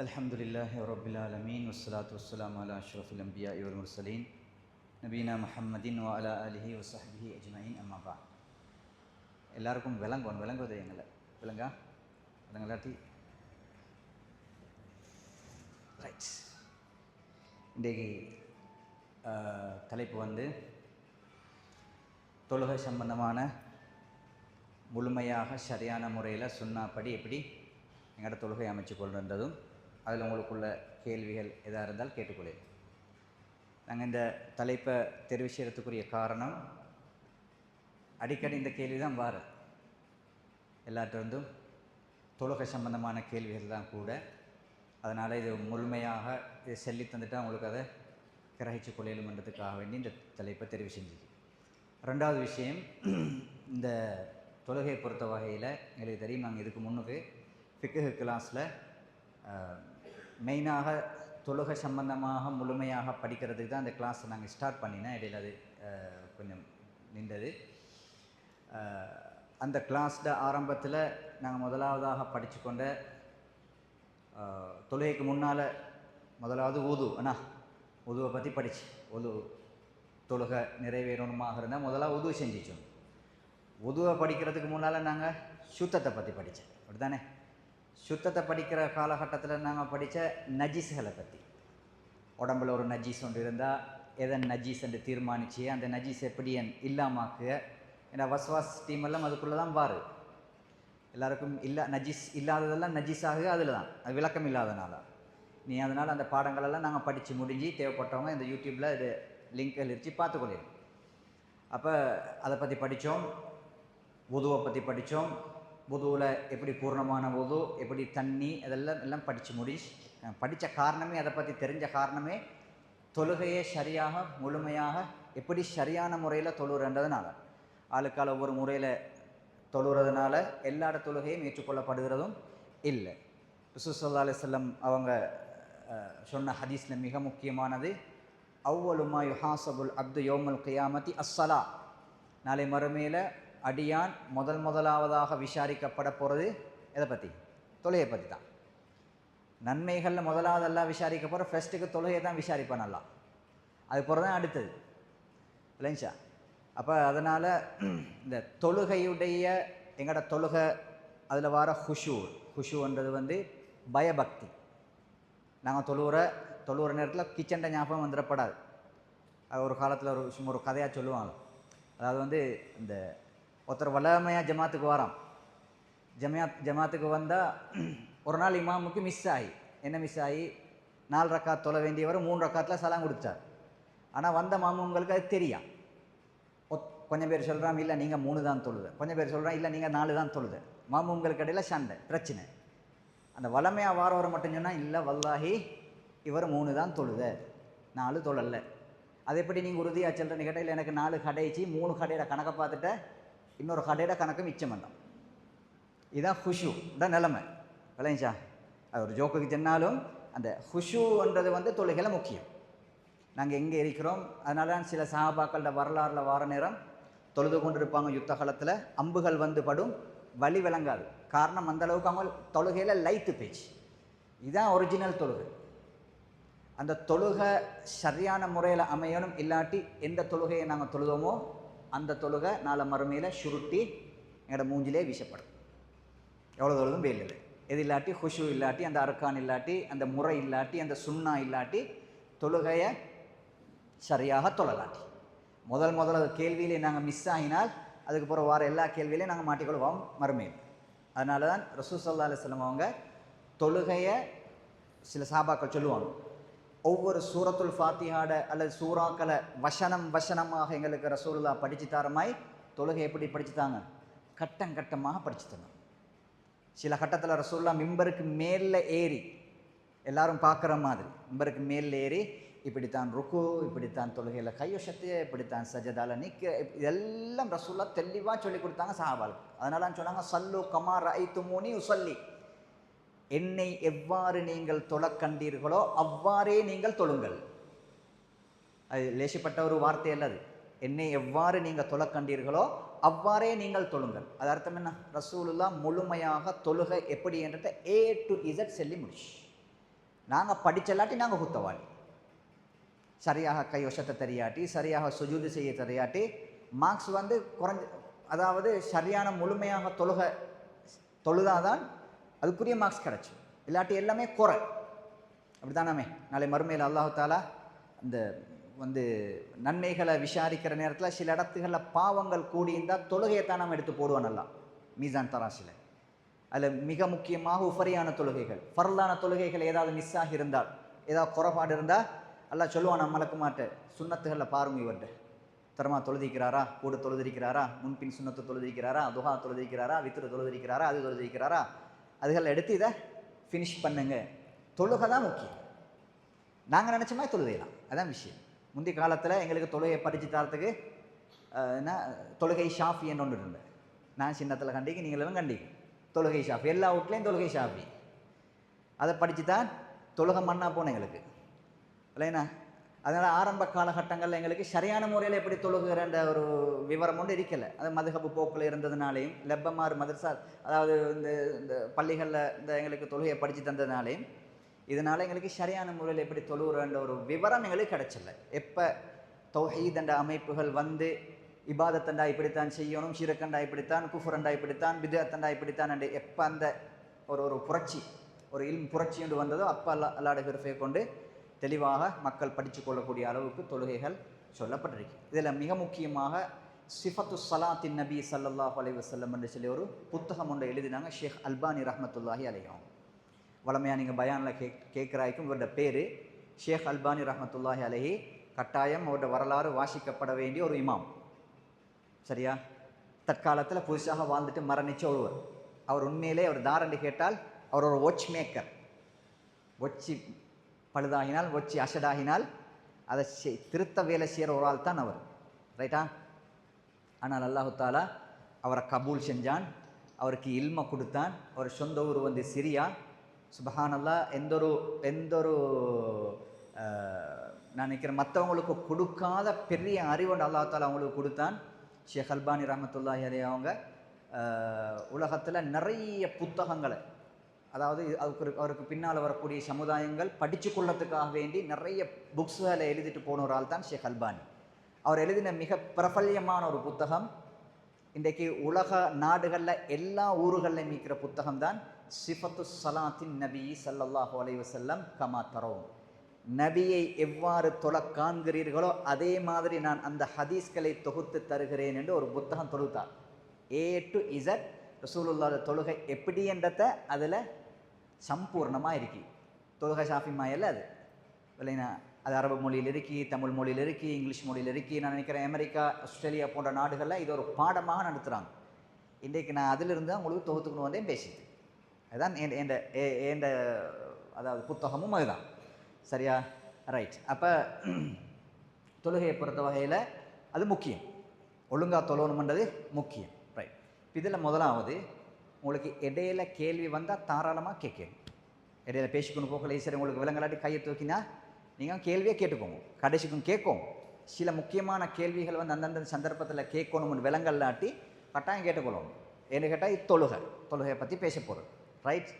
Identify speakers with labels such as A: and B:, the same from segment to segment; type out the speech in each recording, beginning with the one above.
A: அல்ஹம்துலில்லாஹி ரப்பில் ஆலமீன் வஸ்ஸலாத்து வஸ்ஸலாமு அலா அஷ்ரஃபில் அன்பியாஇ வல் முர்சலீன் நபீனா முஹம்மதின் வ அலா ஆலிஹி வ ஸஹ்பிஹி அஜ்மஈன் அம்மா பஅத். எல்லாருக்கும் விளங்குவது எங்களை விளங்கலாட்டி ரைட். இன்றைக்கு தலைப்பு வந்து தொழுகை சம்பந்தமான முழுமையாக சரியான முறையில் சுன்னாப்படி எப்படி எங்களோட தொழுகை அமைச்சு கொள்கின்றதும் அதில் உங்களுக்குள்ள கேள்விகள் எதாக இருந்தால் கேட்டுக்கொள்ளேன். நாங்கள் இந்த தலைப்பை தெரிவு செய்கிறதுக்குரிய காரணம், அடிக்கடி இந்த கேள்வி தான் வார எல்லாத்திலிருந்தும் தொழுகை சம்பந்தமான கேள்விகள் தான் கூட. அதனால் இது முழுமையாக இது சொல்லி தந்துட்டால் உங்களுக்கு அதை கிரகிச்சு கொள்ளையிலுமன்றதுக்காக வேண்டி இந்த தலைப்பை தெரிவு செஞ்சு. ரெண்டாவது விஷயம், இந்த தொழுகையை பொறுத்த வகையில் எங்களுக்கு தெரியும், நாங்கள் இதுக்கு முன்னுக்கு ஃபிக்ஹ் கிளாஸில் மெயினாக தொழுகை சம்பந்தமாக முழுமையாக படிக்கிறதுக்கு தான் அந்த கிளாஸை நாங்கள் ஸ்டார்ட் பண்ணினேன். இடையில் அது கொஞ்சம் நின்றது. அந்த கிளாஸில் ஆரம்பத்தில் நாங்கள் முதலாவதாக படித்து கொண்ட தொழுகைக்கு முன்னால் முதலாவது உதுவை பற்றி படிச்சு, தொழுகை நிறைவேறணுமாக இருந்தால் முதலாக உது செஞ்சிச்சோம். உதுவை படிக்கிறதுக்கு முன்னால் நாங்கள் சுத்தத்தை பற்றி படித்தேன், அப்படி தானே? சுத்தத்தை படிக்கிற காலகட்டத்தில் நாங்கள் படித்த நஜீஸ்களை பற்றி, உடம்பில் ஒரு நஜீஸ் ஒன்று இருந்தால் எதன் நஜீஸ் என்று தீர்மானித்து அந்த நஜீஸ் எப்படி இல்லாமாக்குக. ஏன்னா வஸ்வாஸ் டீமெல்லாம் அதுக்குள்ளே தான் பாரு, எல்லாருக்கும் நஜீஸ் இல்லாததெல்லாம் நஜீஸ் ஆகுது, அதில் தான் அது விளக்கம் இல்லாதனால. நீ அதனால் அந்த பாடங்களெல்லாம் நாங்கள் படித்து முடிஞ்சு தேவைப்பட்டவங்க இந்த யூடியூப்பில் இது லிங்க் எழுதி பார்த்துக்கொள்ளிடும். அப்போ அதை பற்றி படித்தோம், உதுவை பற்றி படித்தோம். உதுவில் எப்படி பூர்ணமான உது, எப்படி தண்ணி, எல்லாம் படித்து முடிச்சு படித்த காரணமே, அதை பற்றி தெரிஞ்ச காரணமே தொழுகையை சரியாக முழுமையாக எப்படி சரியான முறையில் தொழுகிறன்றதுனால. ஆளுக்கால் ஒவ்வொரு முறையில் தொழுகிறதுனால எல்லா தொழுகையும் ஏற்றுக்கொள்ளப்படுகிறதும் இல்லை. ரசூல் ஸல்லல்லாஹு அலைஹி வஸல்லம் அவங்க சொன்ன ஹதீஸில் மிக முக்கியமானது, அவ்வலு மா யுஹாஸபுல் அப்து யௌமுல் கியாமத்தி அஸ்ஸலா. நாளை மறுமையில் அடியான் முதலாவதாக விசாரிக்கப்பட போகிறது எதை பற்றி? தொழுகையை பற்றி தான். நன்மைகளில் முதலாவதெல்லாம் விசாரிக்க போகிற ஃபஸ்ட்டுக்கு தொழுகையை தான் விசாரிப்பான் நல்லா, அது போகிற தான் அடுத்தது இல்லைங்களா? அப்போ அதனால் இந்த தொழுகையுடைய எங்களோட தொழுகை அதில் வர ஹுஷுன்றது வந்து பயபக்தி. நாங்கள் தொழுகிற நேரத்தில் கிச்சன்ட ஞாபகம் வந்துடப்படாது. அது ஒரு காலத்தில் சும்மா ஒரு கதையாக சொல்லுவாங்க. அதாவது வந்து இந்த ஒருத்தர் வளமையாக ஜமாத்துக்கு வரான். ஜமாத்துக்கு வந்தால் ஒரு நாள் இமாமுக்கு மிஸ் ஆகி 4 ரக்காத் தொழ வேண்டியவர் 3 ரக்காத்தில் சலாம் கொடுத்தார். ஆனால் வந்த மாமுங்களுக்கு அது தெரியும். கொஞ்சம் பேர் சொல்கிறான், இல்லை நீங்கள் 3 தான் தொழுது. கொஞ்சம் பேர் சொல்கிறான், இல்லை நீங்கள் 4 தான் தொழுது. மாமுங்களுக்கு இடையில் சண்டை, பிரச்சனை. அந்த வளமையாக வாரவர் மட்டும் சொன்னால், இல்லை வல்லாஹி இவர் 3 தான் தொழுத, 4 தொழலை. அது எப்படி நீங்கள் உறுதியாக சொல்கிறேன்னு கேட்டால், இல்லை எனக்கு 4 கடைச்சி 3 கடையோட கணக்கை பார்த்துட்ட, இன்னொரு கடையோட கணக்கு மிச்சம் பண்ணோம். இதுதான் ஹுஷு தான் நிலைமை விளைஞ்சா. அது ஒரு ஜோக்குக்கு சொன்னாலும் அந்த ஹுஷுன்றது வந்து தொழுகையில் முக்கியம். நாங்கள் எங்கே இருக்கிறோம், அதனால தான் சில சஹாபாக்களோட வரலாறில் வார நேரம் தொழுது கொண்டு இருப்பாங்க. யுத்த காலத்தில் அம்புகள் வந்து படும், வலி விளங்காது. காரணம் அந்தளவுக்கு அவங்க தொழுகையில் லைட்டு பேச்சு. இதுதான் ஒரிஜினல் தொழுகை. அந்த தொழுகை சரியான முறையில் அமையணும். இல்லாட்டி எந்த தொழுகையை நாங்கள் தொழுதோமோ அந்த தொழுகை நாளை மறுமையில் சுருட்டி எங்களோட மூஞ்சிலே வீசப்படும். எவ்வளோ தொழுதும் வெயில் இல்லை. எது இல்லாட்டி ஹுஷு இல்லாட்டி, அந்த அர்கான் இல்லாட்டி, அந்த முறை இல்லாட்டி, அந்த சுன்னா இல்லாட்டி தொழுகையை சரியாக தொழலாட்டி முதல் கேள்வியிலே நாங்கள் மிஸ் ஆகினால் அதுக்கு பிறகு வார எல்லா கேள்வியிலையும் நாங்கள் மாட்டிக்கொள்வோம் மறுமையில். அதனால தான் ரசூல் ஸல்லல்லாஹு அலைஹி வஸல்லம் அவங்க தொழுகையை சில சஹாபாக்கள் சொல்லுவாங்க, ஒவ்வொரு சூரத்துல் ஃபாத்திஹாட அல்லது சூறாக்களை வசனமாக எங்களுக்கு ரசூலுல்லாஹ் படித்து தரமாய் தொழுகை எப்படி படிச்சுட்டாங்க? கட்டமாக படிச்சு தந்தாங்க. சில கட்டத்தில் ரசூலுல்லாஹ் மிம்பருக்கு மேலே ஏறி எல்லாரும் பார்க்குற மாதிரி மிம்பருக்கு மேலே ஏறி இப்படித்தான் ருக்கு, இப்படித்தான் தொழுகையில் கையொஷத்து, இப்படித்தான் சஜதால நிற்க, இதெல்லாம் ரசூலுல்லாஹ் தெளிவாக சொல்லி கொடுத்தாங்க சஹாபாவுக்கு. அதனால தான் சொன்னாங்க, சல்லு கமா ரஅய்துமூனி உஸல்லி. என்னை எவ்வாறு நீங்கள் தொழக் கண்டீர்களோ அவ்வாறே நீங்கள் தொழுங்கள். அது லேசிப்பட்ட ஒரு வார்த்தை அல்லது. என்னை எவ்வாறு நீங்கள் தொழக் கண்டீர்களோ அவ்வாறே நீங்கள் தொழுங்கள். அது அர்த்தம் என்ன? ரசூலுல்லாஹ் முழுமையாக தொழுகை எப்படி என்றதை A to Z சொல்லி முடிச்சு. நாங்கள் படிச்சலாட்டி நாங்கள் குத்தவாளி. சரியாக கை ஒசத்தை தெரியாட்டி, சரியாக சுஜூது செய்ய தெரியாட்டி மார்க்ஸ் வந்து அதாவது சரியான முழுமையாக தொழுதாதான் அதுக்குரிய மார்க்ஸ் கிடச்சி. இல்லாட்டி எல்லாமே குறை. அப்படித்தானாமே? நாளை மறுமையில் அல்லாஹு தாலா இந்த வந்து நன்மைகளை விசாரிக்கிற நேரத்தில் சில இடத்துகளில் பாவங்கள் கூடியிருந்தால் தொழுகையை தான் நம்ம எடுத்து போடுவோம் நல்லா மீசான் தராசில். அதில் மிக முக்கியமாக உஃபரியான தொழுகைகள், ஃபர்லான தொழுகைகள் ஏதாவது மிஸ் ஆகி இருந்தால், ஏதாவது குறைபாடு இருந்தால் அல்லாஹ் சொல்லுவான், நம்மளுக்கு மாட்டேன் சுண்ணத்துகளில் பாருங்க, இவர்கிட்ட தரமா தொழுதிக்கிறாரா, கூட தொழுதிருக்கிறாரா, முன்பின் சுண்ணத்து தொழுதிருக்கிறாரா, துஹா தொழுதிருக்கிறாரா, வித்ரு தொழுதிருக்கிறாரா, அது தொழுதிருக்கிறாரா, அதுகளை எடுத்து இதை ஃபினிஷ் பண்ணுங்க. தொழுகை தான் முக்கியம். நாங்கள் நினச்ச மாதிரி தொழுதையலாம், அதான் விஷயம். முந்தைய காலத்தில் எங்களுக்கு தொழுகையை படித்து தரத்துக்கு என்ன தொழுகை ஷாஃபி என்று ஒன்று இருந்தேன். நான் சின்னத்தில் கண்டிக்கு, நீங்களும் கண்டிக்கு. தொழுகை ஷாஃபி எல்லா வீட்லேயும் தொழுகை ஷாஃபி. அதை படித்து தான் தொழுகை மண்ணா போனேன் எங்களுக்கு இல்லைண்ணா. அதனால் ஆரம்ப காலகட்டங்களில் எங்களுக்கு சரியான முறையில் எப்படி தொழுகிறன்ற ஒரு விவரம் ஒன்று இருக்கலை. அது மதுஹபு போக்கில் இருந்ததுனாலையும், லெப்பமாறு மதரசா, அதாவது இந்த பள்ளிகளில் இந்த எங்களுக்கு தொழுகையை படித்து தந்ததுனாலையும், இதனால் எங்களுக்கு சரியான முறையில் எப்படி தொழுகிறன்ற ஒரு விவரம் எங்களுக்கு கிடைச்சில்ல. எப்போ தௌஹீத் என்ற அமைப்புகள் வந்து இபாதத்தண்டா இப்படித்தான் செய்யணும், ஷிரக்கண்டா இப்படித்தான், குஃபுரண்டா இப்படித்தான், பித்அத்தண்டா இப்படித்தான் என்று எப்போ அந்த ஒரு புரட்சி, ஒரு புரட்சி என்று வந்ததோ அப்போ அல்லாஹ் கிருபையை கொண்டு தெளிவாக மக்கள் படித்து கொள்ளக்கூடிய அளவுக்கு தொழுகைகள் சொல்லப்பட்டிருக்கு. இதில் மிக முக்கியமாக சிஃபத்து ஸலாத்தின் நபி ஸல்லல்லாஹு அலைஹி வஸல்லம் என்று சொல்லி ஒரு புத்தகம் ஒன்று எழுதினாங்க ஷேக் அல்பானி ரஹ்மத்துல்லாஹி அலைஹி. வளமையாக நீங்கள் பயானில் கேட்குறாய்க்கும் இவருடைய பேர் ஷேக் அல்பானி ரஹ்மத்துல்லாஹி அலைஹி. கட்டாயம் அவருடைய வரலாறு வாசிக்கப்பட வேண்டிய ஒரு இமாம். சரியா? தற்காலத்தில் புதுசாக வாழ்ந்துட்டு மரணிச்ச ஒருவர். அவர் உண்மையிலே அவர் தாரண்டி கேட்டால் அவர் ஒரு வாட்ச் மேக்கர். ஒச்சி பழுதாகினால், ஒச்சி அசடாகினால் அதை திருத்த வேலை செய்கிற ஒரு ஆள் தான் அவர். ரைட்டா? ஆனால் அல்லாஹு தாலா அவரை கபூல் செஞ்சான், அவருக்கு இல்மை கொடுத்தான். அவர் சொந்த ஊர் வந்து சிரியா. சுபஹானல்லாஹ். எந்தொரு நான் நினைக்கிறேன் மற்றவங்களுக்கு கொடுக்காத பெரிய அறிவுண்டு அல்லாஹ் தாலா அவங்களுக்கு கொடுத்தான். ஷேக் அல்பானி ரஹ்மத்துல்லாஹி அலைஹி அவங்க உலகத்தில் நிறைய புத்தகங்களை, அதாவது அவருக்கு பின்னால் வரக்கூடிய சமுதாயங்கள் படித்து கொள்ளத்துக்காக வேண்டி நிறைய புக்ஸுகளை எழுதிட்டு போன ஒரு ஆள் தான் ஷேக் அல்பானி. அவர் எழுதின மிக பிரபல்யமான ஒரு புத்தகம், இன்றைக்கு உலக நாடுகளில் எல்லா ஊர்களில் மீக்கிற புத்தகம் தான் சிஃபத்து ஸலாத்தின் நபி ஸல்லல்லாஹு அலைஹி வஸல்லம் கமா தரவும். நபியை எவ்வாறு தொழ காண்கிறீர்களோ அதே மாதிரி நான் அந்த ஹதீஸ்களை தொகுத்து தருகிறேன் என்று ஒரு புத்தகம் தொகுத்தார். A to Z ரசூலுல்லாஹ் தொழுகை எப்படி என்றத அதில் சம்பூர்ணமாக இருக்கி. தொழுகை ஷாஃபி மாயல்ல அது இல்லைன்னா, அது அரபு மொழியில் இருக்கி, தமிழ் மொழியில் இருக்கி, இங்கிலீஷ் மொழியில் இருக்கி. நான் நினைக்கிறேன் அமெரிக்கா, ஆஸ்திரேலியா போன்ற நாடுகளில் இது ஒரு பாடமாக நடத்துகிறாங்க. இன்றைக்கு நான் அதிலிருந்து தான் உங்களுக்கு தொகுத்துக்கணும் வந்தேன் பேசிட்டு. அதுதான் எந்த அதாவது புத்தகமும் அதுதான். சரியா? ரைட். அப்போ தொழுகையை பொறுத்த வகையில் அது முக்கியம். ஒழுங்காக தொழணுன்றது முக்கியம். ரைட். இதில் முதலாவது உங்களுக்கு இடையில கேள்வி வந்தால் தாராளமாக கேட்கணும். இடையில பேசிக்கொண்டு போகலை, சரி உங்களுக்கு விலங்கலாட்டி கையை தூக்கினா நீங்கள் கேள்வியை கேட்டுக்கோங்க, கடைசிக்கும் கேட்கும். சில முக்கியமான கேள்விகள் வந்து அந்தந்த சந்தர்ப்பத்தில் கேட்கணும்னு விலங்கல்லாட்டி கட்டாயம் கேட்டுக்கொள்ளணும். ஏன்னு கேட்டால் இது தொழுகையை பற்றி பேச போகிறது. ரைட்.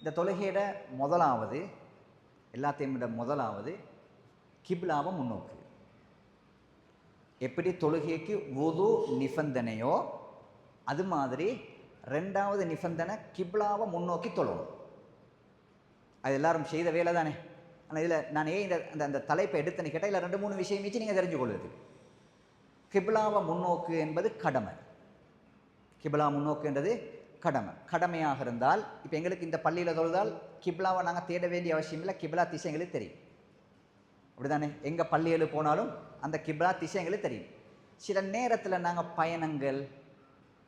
A: இந்த தொழுகையோட முதலாவது, எல்லாத்தையும் விட முதலாவது கிப்லாவை முன்னோக்கு. எப்படி தொழுகைக்கு வுது நிபந்தனையோ அது மாதிரி ரெண்டாவது நிபந்தனை கிப்லாவை முன்னோக்கி தொழணும். அது எல்லாரும் செய்த வேலை தானே. ஆனால் இதில் நான் ஏன் அந்த தலைப்பை எடுத்தேன்னு கேட்டால் இதில் 2-3 விஷயம் வச்சு நீங்கள் தெரிஞ்சு கொள்வது. கிப்லாவை முன்னோக்கு என்பது கடமை. கிப்லா முன்னோக்கு என்றது கடமையாக இருந்தால், இப்போ எங்களுக்கு இந்த பள்ளியில் தொழுதால் கிப்லாவை நாங்கள் தேட வேண்டிய அவசியம் இல்லை. கிப்லா திசை எங்களுக்கு தெரியும். அப்படி தானே? எங்கள் பள்ளியில் போனாலும் அந்த கிப்லா திசை எங்களுக்கு தெரியும். சில நேரத்தில் நாங்கள் பயணங்கள்,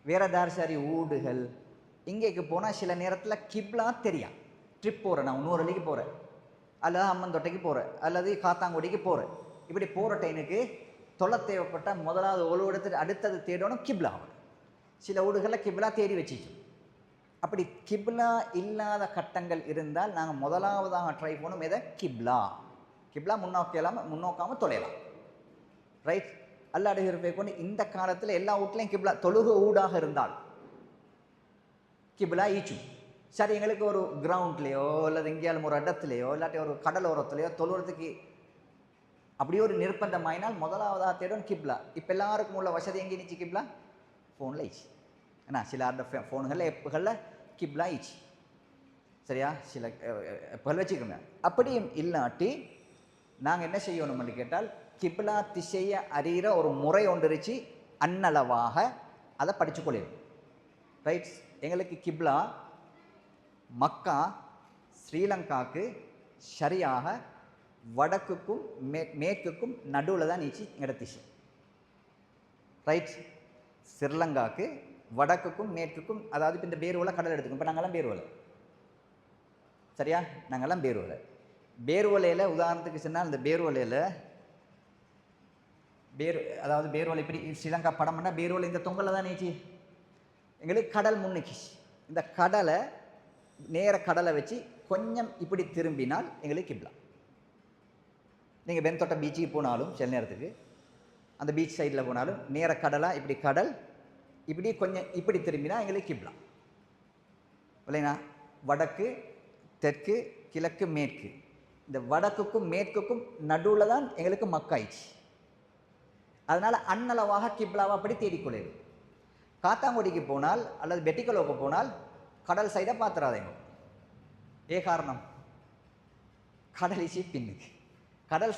A: வேறு தார்சாரி ஊடுகள், இங்கேக்கு போனால் சில நேரத்தில் கிப்லா தெரியும். ட்ரிப் போகிறேன், நான் 100 அடிக்கு போகிறேன், அல்லது அம்மந்தொட்டைக்கு போகிறேன், அல்லது காத்தாங்குடிக்கு போகிறேன். இப்படி போகிற டைனுக்கு தொலை தேவைப்பட்டால் முதலாவது ஒரு இடத்துக்கு அடுத்தது தேடணும் கிப்லா. சில ஊடுகளில் கிப்லா தேடி வச்சுக்கணும். அப்படி கிப்லா இல்லாத கட்டங்கள் இருந்தால் நாங்கள் முதலாவதாக ட்ரை பண்ணணும் எதை? கிப்லா முன்னோக்காமல் தொலையலாம். ரைட். அல்லாஹ் கொண்டு இந்த காலத்தில் எல்லா வீட்லையும் கிப்லா தொழுகை ஊடாக இருந்தால் கிப்லா ஈச்சும். சரி, எங்களுக்கு ஒரு கிரவுண்ட்லேயோ அல்லது எங்கேயாலும் ஒரு இடத்துலையோ இல்லாட்டி ஒரு கடலோரத்துலையோ தொழுறதுக்கு அப்படியே ஒரு நிர்பந்தமாயினால் முதலாவதாக தேடும் கிப்லா. இப்போ எல்லாருக்கும் உள்ள வசதி எங்கே இருந்துச்சு? கிப்லா ஃபோனில் ஆயிடுச்சு. ஏன்னா சில அந்த ஃபோனுகளில் எப்புகளில் கிப்லா ஆயிடுச்சு. சரியா? சில எப்புகள் வச்சுக்கோங்க. அப்படியும் இல்லாட்டி நாங்கள் என்ன செய்யணும்னு கேட்டால் கிப்லா திசையை அறிகிற ஒரு முறை ஒன்று இருந்துச்சு. அன்னளவாக அதை படித்து கொள்ளிடும். ரைட்? எங்களுக்கு கிப்லா மக்கா ஸ்ரீலங்காவுக்கு சரியாக வடக்குக்கும் மேற்குக்கும் நடுவில் தான் நீச்சி எங்களோட திசை. ரைட்? ஸ்ரீலங்காவுக்கு வடக்குக்கும் மேற்குக்கும், அதாவது இப்போ இந்த பேருவலை கடல் எடுத்துக்கும். இப்போ நாங்கள்லாம் பேருவலை, சரியா? நாங்கள்லாம் பேருவலை. பேருவலையில் உதாரணத்துக்கு சொன்னால் இந்த பேருவலையில் அதாவது பேருவலை இப்படி ஸ்ரீலங்கா படம் பண்ணால் பேருவலை இந்த தொங்கலில் தான் நீச்சி எங்களுக்கு கடல் முன்னுக்குச்சு. இந்த கடலை நேர கடலை வச்சு கொஞ்சம் இப்படி திரும்பினால் எங்களுக்கு கிப்லா. நீங்கள் வெண்தொட்ட பீச்சுக்கு போனாலும் சில நேரத்துக்கு அந்த பீச் சைடில் போனாலும் நேர கடலாக இப்படி கடல் இப்படி கொஞ்சம் இப்படி திரும்பினா எங்களுக்கு கிப்லா. இல்லைங்களா? வடக்கு தெற்கு கிழக்கு மேற்கு, இந்த வடக்குக்கும் மேற்குக்கும் நடுவில் தான் எங்களுக்கு மக்காயிடுச்சு. அதனால் அன்னளவாக கிப்லாவை அப்படி தேடிக்கொள்ளுது. காத்தாங்குடிக்கு போனால் அல்லது பெட்டிக்கலோவுக்கு போனால் கடல் சைடை பார்த்துறாதீங்க. காரணம் கடலிச்சு பின்னுக்கு கடல்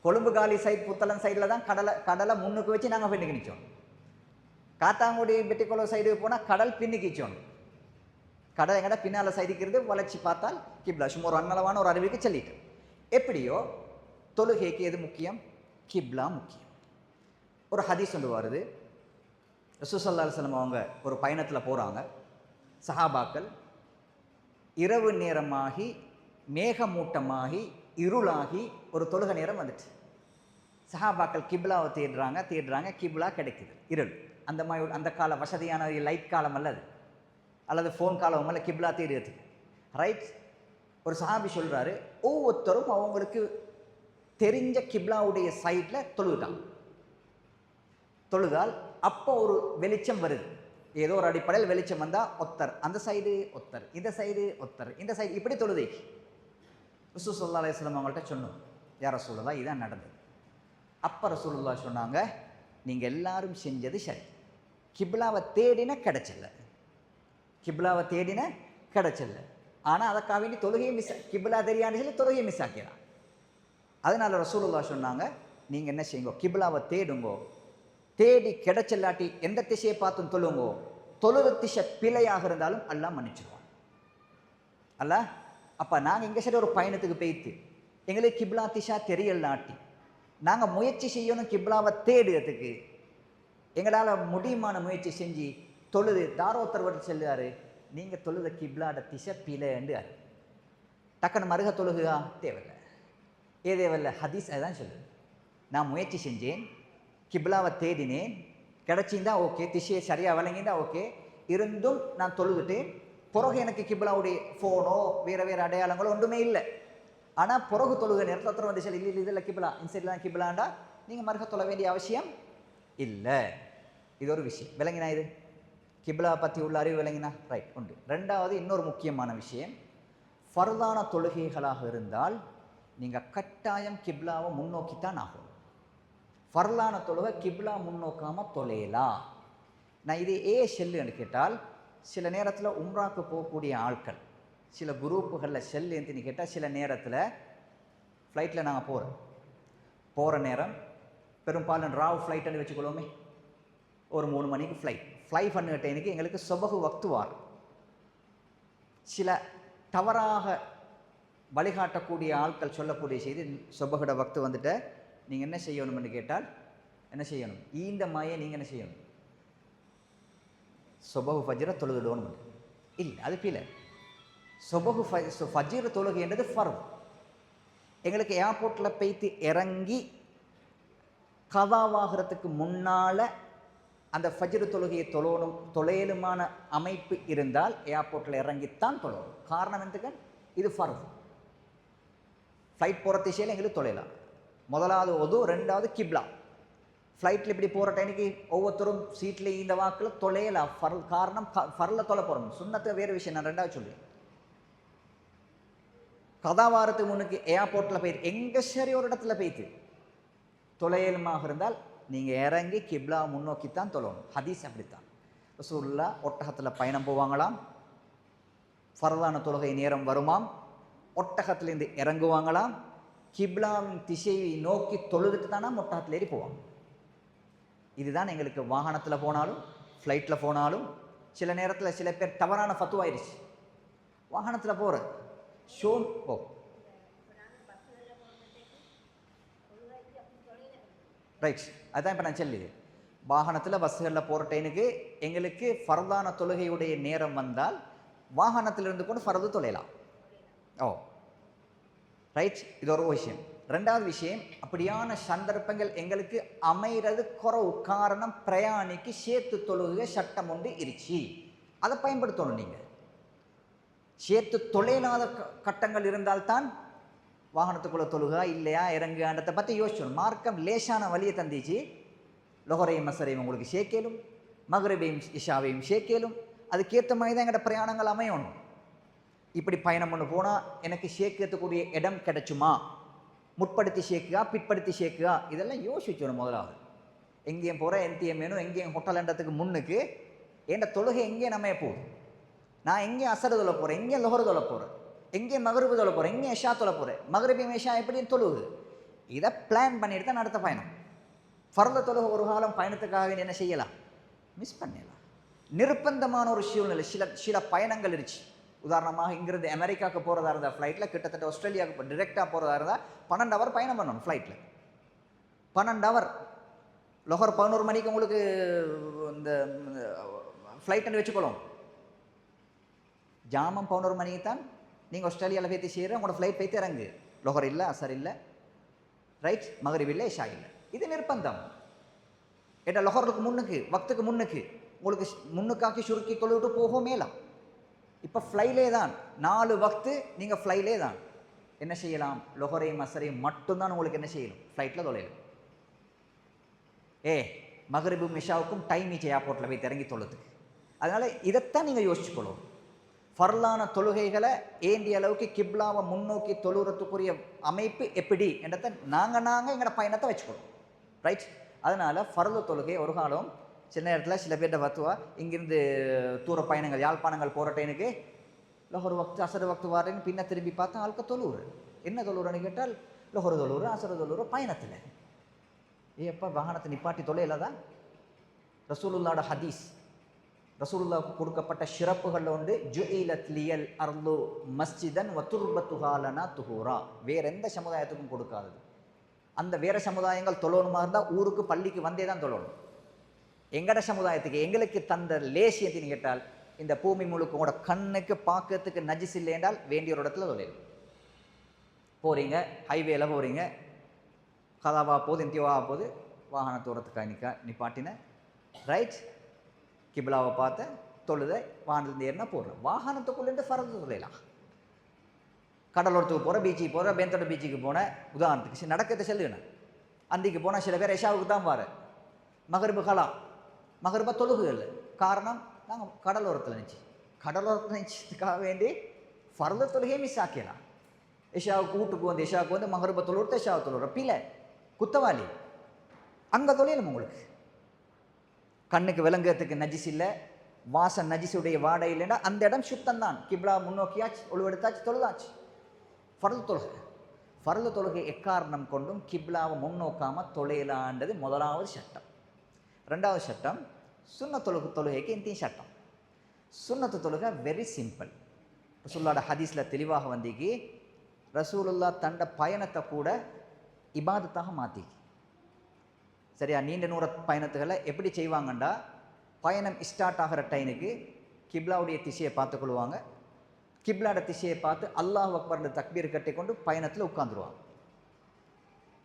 A: கொழும்பு காலி சைட் புத்தளம் சைடில் தான் கடலை முன்னுக்கு வச்சு நாங்கள் பின்னுக்கு நிற்சோம். காத்தாங்குடி பெட்டிக்கொலோ சைடு போனால் கடல் பின்னுக்கு நிற்சோம். கடல் எங்கட பின்னால் சைடுக்கிறது வளர்ச்சி பார்த்தால் கிப்லா. சும்மா ஒரு அன்னளவான ஒரு அறிவுக்கு சொல்லிட்டு எப்படியோ தொழுகைக்கு எது முக்கியம்? கிப்லா முக்கியம். ஒரு ஹதீஸ் ஒன்று வருது. ரசூல் ஸல்லல்லாஹு அலைஹி வஸல்லம் அவங்க ஒரு பயணத்தில் போகிறாங்க. சஹாபாக்கள் இரவு நேரமாகி மேகமூட்டமாகி இருளாகி ஒரு தொழுகை நேரம் வந்துச்சு. சஹாபாக்கள் கிப்லாவை தேடுறாங்க. கிப்லா கிடைக்குது. இருள். அந்த மாதிரி அந்த கால வசதியான லைட் காலம் அல்லது ஃபோன் காலம் அல்ல கிப்லா தேடுறதுக்கு. ரைட்? ஒரு சஹாபி சொல்கிறாரு, ஒவ்வொருத்தரும் அவங்களுக்கு தெரிஞ்ச கிப்லாவுடைய சைட்டில் தொழுதால் அப்போ ஒரு வெளிச்சம் வருது. ஏதோ ஒரு அடிப்படையில் வெளிச்சம் வந்தால் ஒத்தர் அந்த சைடு, ஒத்தர் இந்த சைடு, ஒத்தர் இந்த சைடு, இப்படி தொழுதை. ரசூல் ஸல்லல்லாஹு அலைஹி வஸல்லம் அவங்கள்ட்ட சொன்னோம், யார் ரசூலுல்லாஹ் இதான் நடந்தது. அப்போ ரசூலுல்லாஹ் சொன்னாங்க, நீங்கள் எல்லாரும் செஞ்சது சரி, கிப்லாவை தேடின கிடைச்சல, ஆனால் அதுக்காக வேண்டி தொழுகையை கிப்லா தெரியான்னு சொல்லி தொழுகையை மிஸ் ஆக்கிறான். அதனால ரசூலுல்லாஹ் சொன்னாங்க, நீங்கள் என்ன செய்யுங்க, கிப்லாவை தேடுங்கோ, தேடி கிடைச்சல்லாட்டி எந்த திசையை பார்த்தும் தொழுங்கோ, தொழுது திசை பிழையாக இருந்தாலும் அல்லாஹ் மன்னிச்சிடுவான். அல்ல அப்போ நாங்கள் இங்கே சரி ஒரு பயணத்துக்கு போய்த்து எங்களுக்கு கிப்லா திசா தெரியலாட்டி நாங்கள் முயற்சி செய்யணும் கிப்லாவை தேடுறதுக்கு. எங்களால் முடியுமான முயற்சி செஞ்சு தொழுது தாரோத்தர் செல்லுறாரு, நீங்கள் தொழுத கிப்லாட திசை பிழைண்டு டக்குன்னு மருக தொழுகுதா? தேவையில்லை. ஹதீஸ் அதுதான் சொல்லுது. நான் முயற்சி செஞ்சேன், கிப்லாவை தேடினேன், கிடச்சிருந்தா ஓகே, திசையை சரியாக விளங்கியிருந்தா ஓகே, இருந்தும் நான் தொழுதுட்டு பிறகு எனக்கு கிப்லாவுடைய ஃபோனோ வேறு அடையாளங்களோ ஒன்றுமே இல்லை. ஆனால் பிறகு தொழுகை நேரத்தில் ஒருத்தர் வந்து சரி இல்லை இதில் கிப்லா இன்சைடில் தான் கிப்லாண்டா நீங்கள் மருக தொழ வேண்டிய அவசியம் இல்லை. இது ஒரு விஷயம் விளங்கினா, இது கிப்லா பற்றி உள்ள அறிவு விளங்கினா ரைட் உண்டு. ரெண்டாவது இன்னொரு முக்கியமான விஷயம், ஃபர்தான தொழுகைகளாக இருந்தால் நீங்கள் கட்டாயம் கிப்லாவை முன்னோக்கித்தான் ஆகும். ஃபர்லான தொழுகை கிப்லா முன்னோக்காமல் தொலையலாம். நான் இது செல்லுன்னு கேட்டால், சில நேரத்தில் உம்ராக்கு போகக்கூடிய ஆட்கள் சில குரூப்புகளில் செல்லுன்னு கேட்டால், சில நேரத்தில் ஃப்ளைட்டில் நாங்கள் போகிற நேரம் பெரும்பாலும் ராவ் ஃப்ளைட்டுன்னு வச்சுக்கொள்வோமே, ஒரு 3 மணிக்கு ஃப்ளை பண்ணுற டைமுக்கு எங்களுக்கு சொபகு வக்துவார். சில தவறாக வழிகாட்டக்கூடிய ஆட்கள் சொல்லக்கூடிய செய்தி, சொபகுட வக்து வந்துட்டு நீங்கள் என்ன செய்யணும்னு கேட்டால் என்ன செய்யணும்? ஈந்த மாயை நீங்கள் என்ன செய்யணும்? சொபகு ஃபஜ்ர தொழுதுடணும் இல்லை, அது பிள்ளை. சொபகு ஃபஜ்ர தொழுகைன்றது ஃபர்த். எங்களுக்கு ஏர்போர்ட்டில் போய்த்து இறங்கி கதாவாகிறதுக்கு முன்னால் அந்த ஃபஜ்ர் தொழுகையை தொலையலுமான அமைப்பு இருந்தால் ஏர்போர்ட்டில் இறங்கித்தான் தொழணும். காரணம் எதுக்கு? இது ஃபர்த். ஃப்ளைட் போகிற திசையில் எங்களுக்கு தொலையலாம். முதலாவது ஒது, ரெண்டாவது கிப்லா. ஃப்ளைட்டில் இப்படி போகிற டைமுக்கு ஒவ்வொருத்தரும் சீட்லேயும் இந்த வாக்கில் தொலையலாம். காரணம் ஃபர்ல தொலை போகிறோம். சுண்ணத்தை வேறு விஷயம், நான் ரெண்டாவது சொல்லி கதாவாரத்துக்கு முன்னுக்கு ஏர்போர்ட்டில் போயிட்டு எங்கே சரி ஒரு இடத்துல போயிட்டு தொலையலுமாக இருந்தால் நீங்கள் இறங்கி கிப்லா முன்னோக்கித்தான் தொழணும். ஹதீஸ் அப்படித்தான். ரசூலுல்லாஹ் ஒட்டகத்தில் பயணம் போவாங்களாம். ஃபர்லான தொழுகை நேரம் வருமாம். ஒட்டகத்திலேருந்து இறங்குவாங்களாம். கிப்லாவின் திசையை நோக்கி தொழுதுட்டு தானா ஒட்டகத்தில் ஏறி போவாங்க. இதுதான் எங்களுக்கு வாகனத்தில் போனாலும் ஃப்ளைட்டில் போனாலும் சில நேரத்தில் சில பேர் தவறான ஃபத்துவாயிருச்சு. வாகனத்தில் போகிற ரைட், அதுதான் இப்போ நான் சொல்லி வாகனத்தில் பஸ்ஸுகளில் போகிற டைனுக்கு எங்களுக்கு ஃபர்தான தொழுகையுடைய நேரம் வந்தால் வாகனத்தில் இருந்து கொண்டு ஃபர்து தொலையலாம். ஓ ரைட், இது ஒரு விஷயம். ரெண்டாவது விஷயம், அப்படியான சந்தர்ப்பங்கள் எங்களுக்கு அமைகிறது குறவு. காரணம் பிரயாணிக்கு சேர்த்து தொழுகை சட்டம் ஒன்று இருச்சு, அதை பயன்படுத்தணும். நீங்கள் சேர்த்து தொலையில்லாத கட்டங்கள் இருந்தால்தான் வாகனத்துக்குள்ளே தொழுகா இல்லையா இறங்குன்றதை பற்றி யோசிச்சோம். மார்க்கம் லேசான வழியை தந்திச்சு. லொஹரையும் மசரையும் உங்களுக்கு சேர்க்கலும், மகரிபையும் இஷாவையும் சேர்க்கலும். அதுக்கேற்ற மாதிரி தான் எங்களோட பிரயாணங்கள் அமையணும். இப்படி பயணம் ஒன்று போனால் எனக்கு சேர்க்கக்கூடிய இடம் கிடைச்சுமா, முற்படுத்தி சேர்க்குகா பிற்படுத்தி சேர்க்குகா, இதெல்லாம் யோசிச்சோணும். முதலாவது எங்கேயும் போகிற என்டிஎம் வேணும், எங்கேயும் ஹோட்டல்ன்றதுக்கு முன்னுக்கு என் தொழுகை எங்கேயும் நம்ம போகுது. நான் எங்கேயும் அசரு தொலை போகிறேன், எங்கேயும் லொஹரு தொலை போகிறேன், எங்கேயும் மகரிபு தொலை போகிறேன், எங்கேயும் எஷா தொலை போகிறேன், மகரிபி மேஷா எப்படின்னு தொழுவுது. இதை பிளான் பண்ணிட்டு தான் அடுத்த பயணம். ஃபர்த தொழுகை ஒரு காலம் பயணத்துக்காக என்ன செய்யலாம், மிஸ் பண்ணிடலாம். நிர்பந்தமான ஒரு சூழ்நிலை. சில பயணங்கள் இருந்துச்சு. உதாரணமாக இங்கிருந்து அமெரிக்காவுக்கு போகிறதா இருந்தால் ஃப்ளைட்டில், கிட்டத்தட்ட ஆஸ்திரேலியாவுக்கு டிரெக்டாக போகிறதா இருந்தால் 12 ஹவர் பயணம் பண்ணணும் ஃப்ளைட்டில். 12 ஹவர். லொஹர் 11 மணிக்கு உங்களுக்கு இந்த ஃப்ளைட்டுன்னு வச்சுக்கொள்ளும். ஜாமம் 11 மணிக்கு தான் நீங்கள் ஆஸ்திரேலியாவில் பேத்தி செய்கிற உங்களோட ஃப்ளைட் போய்த்து இறங்கு. லொஹர் இல்லை, அசர் இல்லை, ரைட், மகரிப் இல்லை, இஷா இல்லை. இது நிர்பந்தம். ஏட்டா லொஹருக்கு முன்னுக்கு வக்துக்கு முன்னுக்கு உங்களுக்கு முன்னுக்காக்கி சுருக்கி தொழுவிட்டு போக மேலாம். இப்போ ஃப்ளைலே தான் 4 வக்து நீங்கள் ஃப்ளைலே தான் என்ன செய்யலாம், லொஹரையும் மசரையும் மட்டும்தான் உங்களுக்கு என்ன செய்யணும், ஃப்ளைட்டில் தொலையலாம். மகரிபும் இஷாவுக்கும் டைம் ஈச்சு ஏர்போர்ட்டில் போய் இறங்கி தொழுதுக்கு. அதனால் இதைத்தான் நீங்கள் யோசிச்சுக்கொள்ளும். ஃபர்லான தொழுகைகளை ஏந்திய அளவுக்கு கிப்லாவை முன்னோக்கி தொழுகிறதுக்குரிய அமைப்பு எப்படி என்றதை நாங்கள் எங்களோட பயணத்தை வச்சுக்கணும். ரைட். அதனால் ஃபர்து தொழுகை ஒரு காலம் சில நேரத்தில் சில பேர்கிட்ட பத்துவா இங்கிருந்து தூர பயணங்கள் யாழ்ப்பாணங்கள் போகிற டைனுக்கு லொஹர் வக்து அசரு வக்து வாரேன்னு பின்ன திரும்பி பார்த்தா ஆளுக்க தொழுவுறு. என்ன தொழுவுறன்னு கேட்டால் லொஹர் தொழுவுறு அசரு தொழுவுற பயணத்தில். எப்போ வாகனத்தை நிப்பாட்டி தொலையில தான் ரசூலுல்லாவோட ஹதீஸ், ரசூலுல்லாவுக்கு கொடுக்கப்பட்ட சிறப்புகளில் வந்து ஜுஇலத் லியல் அர்லு மஸ்ஜிதன் வத்துர்பத்துஹாலனா துஹூரா. வேற எந்த சமுதாயத்துக்கும் கொடுக்காதது. அந்த வேற சமுதாயங்கள் தொழணுமா இருந்தால் ஊருக்கு பள்ளிக்கு வந்தே தான் தொழணும். எங்கட சமுதாயத்துக்கு எங்களுக்கு தந்த லேசியத்தின்னு கேட்டால் இந்த பூமி முழுக்க உங்களோட கண்ணுக்கு பார்க்கறதுக்கு நஜிஸ் இல்லை என்றால் வேண்டிய ஒரு இடத்துல தொழில் போகிறீங்க, ஹைவேல போகிறீங்க, கதாவா போகுது இந்தியாவா போகுது, வாகன தூரத்துக்காக நிப்பாட்டின, ரைட், கிபிலாவை பார்த்த தொழுத வானிலிருந்து ஏறினா போடுறோம். வாகனத்துக்குள்ளேருந்து ஃபர்து தொழிலாம். கடலோரத்துக்கு போகிற, பீச்சுக்கு போகிற, பேந்தோட பீச்சுக்கு போன உதாரணத்துக்கு நடக்கிறத செல்லுவேன். அந்திக்கு போனால் சில பேர் எஷாவுக்கு தான் வார மகரிபு கலாம் மகரிபா தொழுகுகள். காரணம் நாங்கள் கடலோரத்தில் நினச்சதுக்காக வேண்டி ஃபர்து தொழுகையை மிஸ் ஆக்கலாம். எஷாவுக்கு வீட்டுக்கு வந்து எஷாவுக்கு வந்து மகரிபா தொழுவுறது எஷாவை தொழுவுற பிள்ளை குத்தவாளி. அங்கே தொழிலும் உங்களுக்கு கண்ணுக்கு விளங்குறதுக்கு நஜிஸ் இல்லை, வாசன் நஜிஸுடைய வாடை இல்லைன்னா அந்த இடம் சுத்தம்தான். கிப்லா முன்னோக்கியாச்சு, ஒழுவெடுத்தாச்சு, தொழுதாச்சு. ஃபர்து தொழுகை எக்காரணம் கொண்டும் கிப்லாவை முன்னோக்காமல் தொலைலான்றது முதலாவது சட்டம். ரெண்டாவது சட்டம் சுன்னத்து தொழுகைக்கு இந்திய சட்டம். சுன்னத்து தொழுகை வெரி சிம்பிள். ரசூலுல்லாஹ் ஹதீஸில் தெளிவாக வந்திக்கு ரசூலுல்லாஹ் தண்ட பயணத்தை கூட இபாதத்தாக மாற்றிக்கு. சரியா, நீண்ட தூர பயணத்துகளை எப்படி செய்வாங்கண்டா, பயணம் ஸ்டார்ட் ஆகிற டைமுக்கு கிப்லாவுடைய திசையை பார்த்துக்கொள்வாங்க. கிப்லாட திசையை பார்த்து அல்லாஹ் அக்பர்னு தக்பீர் கட்டி கொண்டு பயணத்தில் உட்காந்துருவாங்க.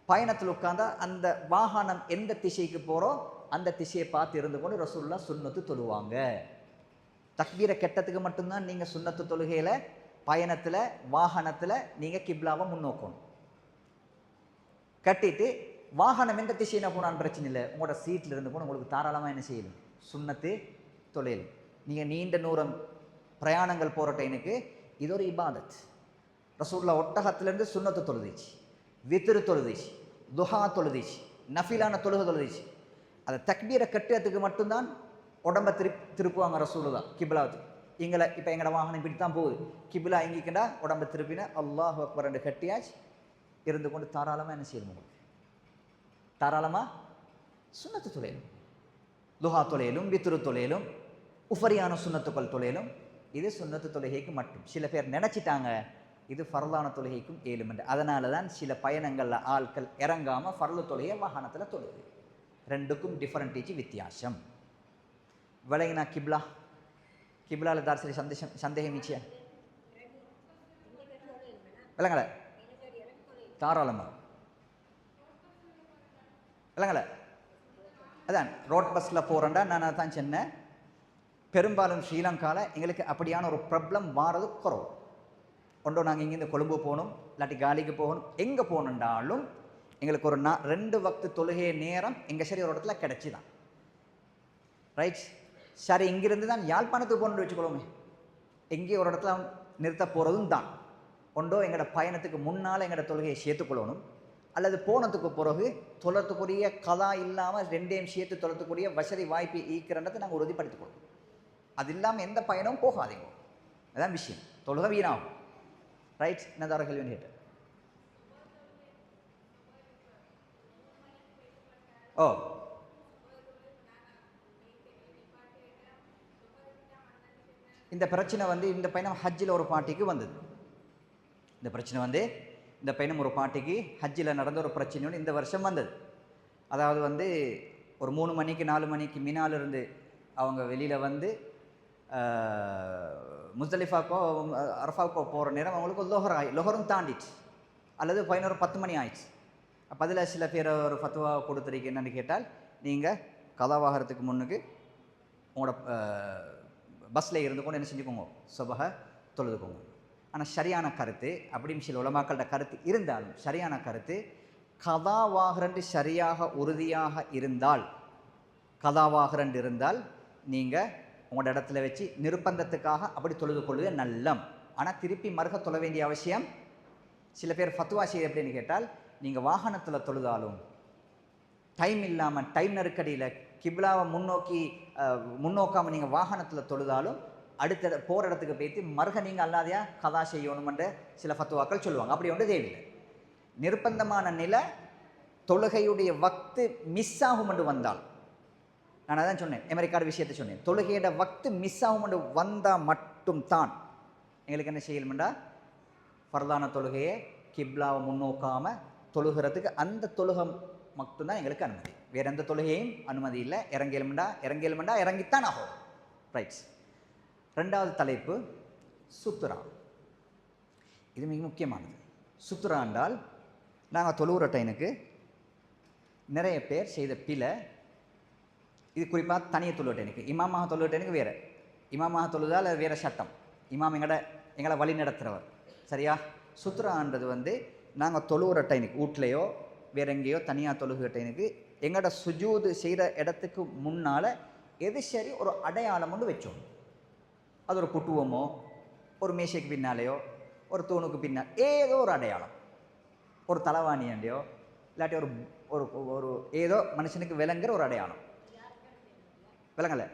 A: பயணத்தில் உட்காந்தா அந்த வாகனம் எந்த திசைக்கு போகிறோம் அந்த திசையை பார்த்து இருந்து கொண்டு ரசூலுல்லாஹ் சுன்னத்து தொழுவாங்க. தக்பீரை கெட்டத்துக்கு மட்டும்தான் நீங்கள் சுன்னத்து தொழுகையில் பயணத்தில் வாகனத்தில் நீங்கள் கிப்லாவை முன்னோக்கணும். கட்டிட்டு வாகனம் எந்த திசையில் போனான்னு பிரச்சனை இல்லை, உங்களோட சீட்டில் இருந்து கூட உங்களுக்கு தாராளமாக என்ன செய்யணும், சுன்னத்து தொழிலும். நீங்கள் நீண்ட தூரம் பிரயாணங்கள் போகிற டைனுக்கு இது ஒரு இபாதத். ரசூலுல்லாஹ் ஒட்டகத்திலேருந்து சுன்னத்து தொழுதிச்சு, வித்ரு தொழுதிச்சு, துஹா தொழுதிச்சு, நஃபிலான தொழுகை தொழுதிச்சு. அதை தக்பீரை கட்டுறதுக்கு மட்டும்தான் உடம்பை திருப்புவாங்க ரசூலுல்லாஹ் கிப்லாவுக்கு. எங்களை இப்போ எங்களோட வாகனம் இப்படி தான் போகுது, கிபிலா எங்கிக்கண்டா உடம்பை திருப்பின அல்லாஹு அக்பர் ரெண்டு கட்டியாச்சு இருந்து கொண்டு தாராளமாக என்ன செய்யணும், உங்களுக்கு தாராளமாக சுன்னத்து தொலைலும், துஹா தொலையிலும், வித்ரு தொலையிலும், உஃபரியான சுன்னத்துக்கள் தொலையிலும். இது சுன்னத்து தொழுகைக்கு மட்டும். சில பேர் நினச்சிட்டாங்க இது ஃபர்லான தொழுகைக்கும் ஏழுமென்று. அதனால தான் சில பயணங்களில் ஆட்கள் இறங்காமல் ஃபர்லு தொழுகையை வாகனத்தில் தொழுது. ரெண்டுக்கும் டிஃபரெண்ட் வித்தியாசம். விளங்கினா கிப்லா கிப்லாவில் தார் சந்தேகம் நிச்சயம் விளங்கலை, தாராளமாக விளங்கலை. அதான் ரோட் பஸ்ஸில் போகிறேன்டா நான் தான் சொன்னேன். பெரும்பாலும் ஸ்ரீலங்காவில் எங்களுக்கு அப்படியான ஒரு ப்ராப்ளம் வாரது குறவு. ஒன்றோ நாங்கள் இங்கேருந்து கொழும்பு போகணும், இல்லாட்டி காலிக்கு போகணும், எங்கே போகணுன்றாலும் எங்களுக்கு ஒரு 2 வக்து தொழுகை நேரம் எங்கள் சரி ஒரு இடத்துல கிடச்சி தான். ரைட், சரி இங்கிருந்து தான் யாழ்ப்பாணத்துக்கு போகணுன்னு வச்சுக்கொள்ளுமே, எங்கேயும் ஒரு இடத்துல நிறுத்த போகிறதும் தான். ஒன்றோ எங்களோட பயணத்துக்கு முன்னால் எங்களோட தொழுகையை சேர்த்துக்கொள்ளணும், அல்லது போனதுக்கு பிறகு தொழத்துக்குரிய கதா இல்லாமல் ரெண்டையும் சேர்த்து தொழத்துக்கூடிய வசதி வாய்ப்பு ஈக்கிறன்றதை நாங்கள் உறுதிப்படுத்திக்கொள்ளணும். அது இல்லாமல் எந்த பயணமும் போகாதீங்க, அதான் விஷயம். தொழுகை வீணாகும். ரைட், என்னதார கேள்வி கேட்டு. ஓ, இந்த பிரச்சனை இந்த பயணம் ஹஜ்ஜில் ஒரு பாட்டிக்கு வந்தது. இந்த பிரச்சனை இந்த பயணம் ஒரு பாட்டிக்கு ஹஜ்ஜில் நடந்த ஒரு பிரச்சனையோடு இந்த வருஷம் வந்தது. அதாவது ஒரு 3 மணிக்கு 4 மணிக்கு மினாலிருந்து அவங்க வெளியில் முஸ்தலிஃபாக்கோ அரஃபாவுக்கோ போகிற நேரம் அவங்களுக்கு லொஹரும் தாண்டிச்சு, அல்லது 11-10 மணி ஆயிடுச்சு. அப்போ அதில் சில பேர் ஒரு ஃபத்வா கொடுத்துருக்கு. என்னென்னு கேட்டால், நீங்கள் கதாவாகிறதுக்கு முன்னுக்கு உங்களோட பஸ்ஸில் இருந்து கொண்டு என்ன செஞ்சுக்கோங்க, சுபஹ தொழுதுக்கோங்க. ஆனால் சரியான கருத்து, அப்படின்னு சில உலமாக்களோட கருத்து இருந்தாலும், சரியான கருத்து கதாவாகிறண்டு சரியாக உறுதியாக இருந்தால், கதாவாகிறண்டு இருந்தால் நீங்கள் உங்களோட இடத்துல வச்சு நிர்பந்தத்துக்காக அப்படி தொழுது கொள்வது நல்லம். ஆனால் திருப்பி மறுக தொழ வேண்டிய அவசியம். சில பேர் ஃபத்வா செய்து எப்படின்னு கேட்டால், நீங்கள் வாகனத்தில் தொழுதாலும், டைம் இல்லாமல் டைம் நெருக்கடியில் கிப்லாவை முன்னோக்காமல் நீங்கள் வாகனத்தில் தொழுதாலும், அடுத்த போகிற இடத்துக்கு போய்த்து மறுக நீங்கள் அல்லாதையா கதா செய்யணுமென்ற சில ஃபத்வாக்கள் சொல்லுவாங்க. அப்படி ஒன்று தேவையில்லை. நிர்பந்தமான நிலை தொழுகையுடைய வக்து மிஸ் ஆகும் என்று வந்தால், நான் அதான் சொன்னேன், அமெரிக்காவோட விஷயத்தை சொன்னேன், தொழுகையோட வக்து மிஸ் ஆகும் என்று வந்தால் மட்டும் தான் எங்களுக்கு என்ன செய்யணும்டா, ஃபர்தான தொழுகையை கிப்லாவை முன்னோக்காமல் தொழுகிறதுக்கு அந்த தொழுகை மட்டும்தான் எங்களுக்கு அனுமதி. வேறு எந்த தொழுகையும் அனுமதி இல்லை. இறங்கலுமெண்டா இறங்கித்தான் ஆகும். ரைட்ஸ். 2வது தலைப்பு சுத்ரா. இது மிக முக்கியமானது. சுத்ரா என்றால், நாங்கள் தொழுகிற டைனுக்கு நிறைய பேர் செய்த பிழை. இது குறிப்பாக தனியாக தொழுகிற டைனுக்கு, இமாமாக தொழுகிற டைனுக்கு வேறு, இமாமாக தொழுதால் வேறு சட்டம். இமாம் எங்களை வழி நடத்துகிறவர், சரியா? சுத்ரான்றது நாங்கள் தொழுகிற டைனுக்கு வீட்லையோ வேறு எங்கேயோ தனியாக தொழுகிற டைனுக்கு எங்களோட சுஜூது செய்கிற இடத்துக்கு முன்னால் எது சரி ஒரு அடையாளம் ஒன்று வச்சோம். அது ஒரு புட்டுவமோ, ஒரு மேஷைக்கு பின்னாலேயோ, ஒரு தூணுக்கு பின்னால் ஏதோ ஒரு அடையாளம், ஒரு தலைவாணியண்டையோ, இல்லாட்டி ஒரு ஒரு ஒரு ஏதோ மனுஷனுக்கு விளங்குற ஒரு அடையாளம். விளங்கலை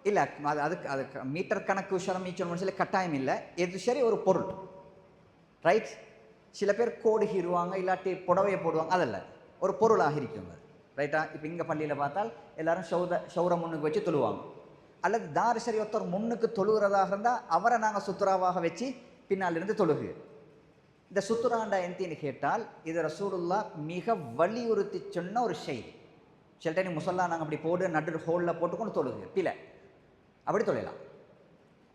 A: இல்லை, அதுக்கு மீட்டர் கணக்கு உஷரம் மீச்சல் மனுஷன் கட்டாயம் இல்லை. எது சரி ஒரு பொருள். ரைட். சில பேர் கோடு ஹீருவாங்க, இல்லாட்டி புடவையை போடுவாங்க, அதல்ல, ஒரு பொருளாக இருக்குங்க. ரைட்டா? இப்போ இங்கே பள்ளியில் பார்த்தால் எல்லாரும் ஷௌரை முன்னுக்கு வச்சு தொழுவாங்க. அல்லது தார் சரி ஒருத்தர் முன்னுக்கு தொழுகிறதாக இருந்தால் அவரை நாங்கள் சுத்ராவாக வச்சு பின்னாலிருந்து தொழுகு. இந்த சுத்ராண்டா எந்தின்னு கேட்டால், இது ரசூலுல்லாஹ் மிக வலியுறுத்தி சொன்ன ஒரு செய்தி. சில டைம் முசல்லா நாங்கள் அப்படி போட்டு நடு ஹோலில் போட்டுக்கொண்டு தொழுகு பிள்ளை அப்படி தொழிலாம்.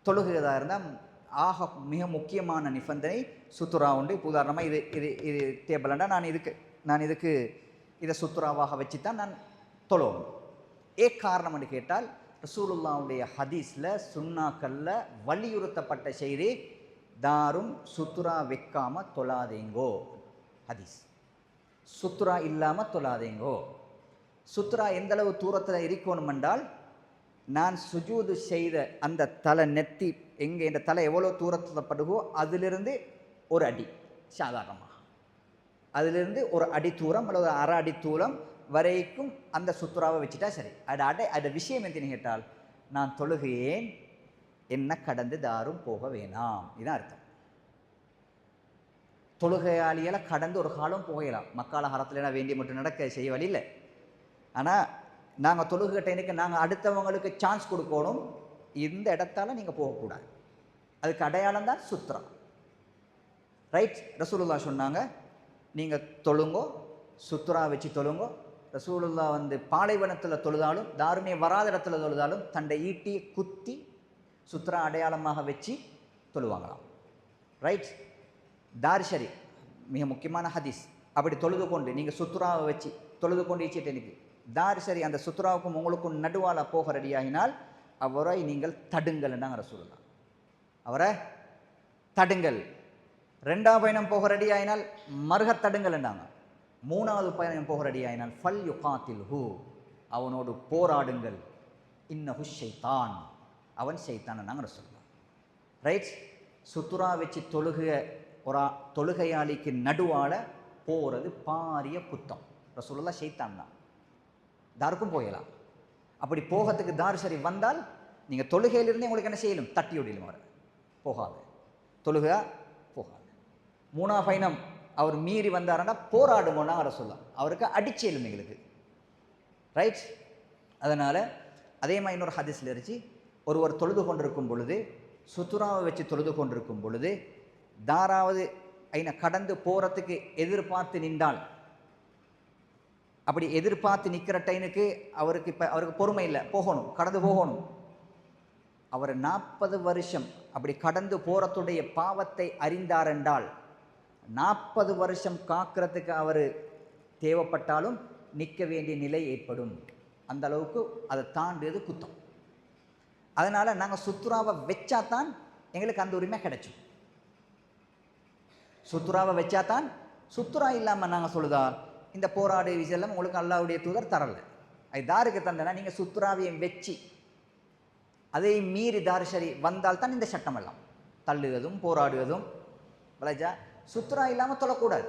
A: தொழுகிறதா இருந்தால் ஆக மிக முக்கியமான நிபந்தனை சுத்துரா உண்டு. இப்போ உதாரணமாக இது இது இது டேபிள்ண்டா நான் இதுக்கு இதை சுத்துராவாக வச்சு தான் நான் தொழுவோம். காரணம்னு கேட்டால், ரசூலுல்லாஹ்வுடைய ஹதீஸில் சுன்னாக்களில் வலியுறுத்தப்பட்ட செய்தி, தாரும் சுத்துரா வைக்காமல் தொழாதீங்கோ ஹதீஸ். சுத்ரா இல்லாமல் தொழாதீங்கோ. சுத்ரா எந்தளவு தூரத்தில் இருக்கணும் என்றால், நான் சுஜூது செய்த அந்த தலை நெத்தி எங்கே இந்த தலை எவ்வளோ தூரத்தில் படுகோ அதிலிருந்து ஒரு அடி சாதாரணமாக, அதிலிருந்து ஒரு அடி தூரம் அல்லது அரை அடி தூரம் வரைக்கும் அந்த சுத்ராவை வச்சுட்டா சரி. அது விஷயம் எதுன்னு கேட்டால், நான் தொழுகையேன், என்ன கடந்து தாரும் போக வேணாம், இதுதான் அர்த்தம். தொழுகையாளியால் கடந்து ஒரு காலம் போகலாம். மக்கால ஹரத்தில் வேண்டிய மட்டும் நடக்க செய்ய வழி இல்லை. ஆனால் நாங்கள் தொழுகை டைமுக்கு நாங்கள் அடுத்தவங்களுக்கு சான்ஸ் கொடுக்கணும். இந்த இடத்தால நீங்கள் போகக்கூடாது. அதுக்கு அடையாளம் தான் சுத்ரா. ரைட்? ரசூலுல்லாஹ் சொன்னாங்க, நீங்கள் தொழுங்கோ, சுத்ரா வச்சு தொழுங்கோ. ரசூலுல்லாஹ் பாலைவனத்தில் தொழுதாலும், தாருமே வராத இடத்துல தொழுதாலும் தண்டை ஈட்டி குத்தி சுத்ரா அடையாளமாக வச்சு தொழுவாங்களாம். ரைட்? தாரிஷரி மிக முக்கியமான ஹதீஸ். அப்படி தொழுது கொண்டு நீங்கள் சுத்ராவை வச்சு தொழுது கொண்டு ஈச்சிட்டு எனக்கு தாரிஷரி அந்த சுத்ராவுக்கும் உங்களுக்கும் நடுவால் போக ரெடியாகினால் அவரை நீங்கள் தடுங்கள்னாங்க ரசூலுல்லாஹ். அவரை தடுங்கள். 2ஆவது பயணம் போக ரெடி ஆகினால் மருக தடுங்கள்னாங்க. 3ஆவது பயணம் போக ரெடி ஆகினால் ஃபல் யுகாத்தில்ஹு, அவனோடு போராடுங்கள். இன்னஹு ஷைத்தான், அவன் ஷைத்தான் நாங்கள் ரசூலுல்லாஹ். ரைட்? சுத்ரா வச்சு ஒரு தொழுகையாளிக்கு நடுவால் போகிறது பாரிய குத்தம். ரசூலுல்லாஹ் ஷைத்தான் தான், தாருக்கும் போகலாம். அப்படி போகிறதுக்கு தார் சரி வந்தால் நீங்கள் தொழுகையிலிருந்தே உங்களுக்கு என்ன செய்யலும், தட்டி விடலும். வர போகாது, தொழுகா போகாது. 3ஆவது பயணம் அவர் மீறி வந்தாருன்னா போராடுமோன்னா ரசூலுல்லாஹ் அவருக்கு அடிச்சேலும் எங்களுக்கு. ரைட்? அதனால் அதே மாதிரி இன்னொரு ஹதீஸில் இருந்துச்சு, ஒருவர் தொழுது கொண்டிருக்கும் பொழுது, சுத்ராவை வச்சு தொழுது கொண்டிருக்கும் பொழுது தாராவது கடந்து போகிறதுக்கு எதிர்பார்த்து நின்றால், அப்படி எதிர்பார்த்து நிற்கிற டைமுக்கு அவருக்கு பொறுமை இல்லை, போகணும், கடந்து போகணும். அவர் 40 வருஷம் அப்படி கடந்து போகிறதுடைய பாவத்தை அறிந்தார் என்றால் 40 வருஷம் காக்கிறதுக்கு அவர் தேவைப்பட்டாலும் நிற்க வேண்டிய நிலை ஏற்படும். அந்த அளவுக்கு அதை தாண்டியது குத்தம். அதனால் நாங்கள் சுத்ராவை வச்சாதான் எங்களுக்கு அந்த உரிமை கிடைக்கும். சுத்ராவை வச்சாதான். சுத்ரா இல்லாமல் நாங்கள் சொல்லுதால் இந்த போராடு விஷயம் உங்களுக்கு அல்லாஹ்வுடைய தூதர் தரலை. அது தாருக்கு தந்தனா நீங்கள் சுத்ராவையும் வச்சு அதை மீறி தார் சரி வந்தால் தான் இந்த சட்டம் எல்லாம் தள்ளுவதும் போராடுவதும். வளைஜா சுத்ரா இல்லாமல் தொழக்கூடாது.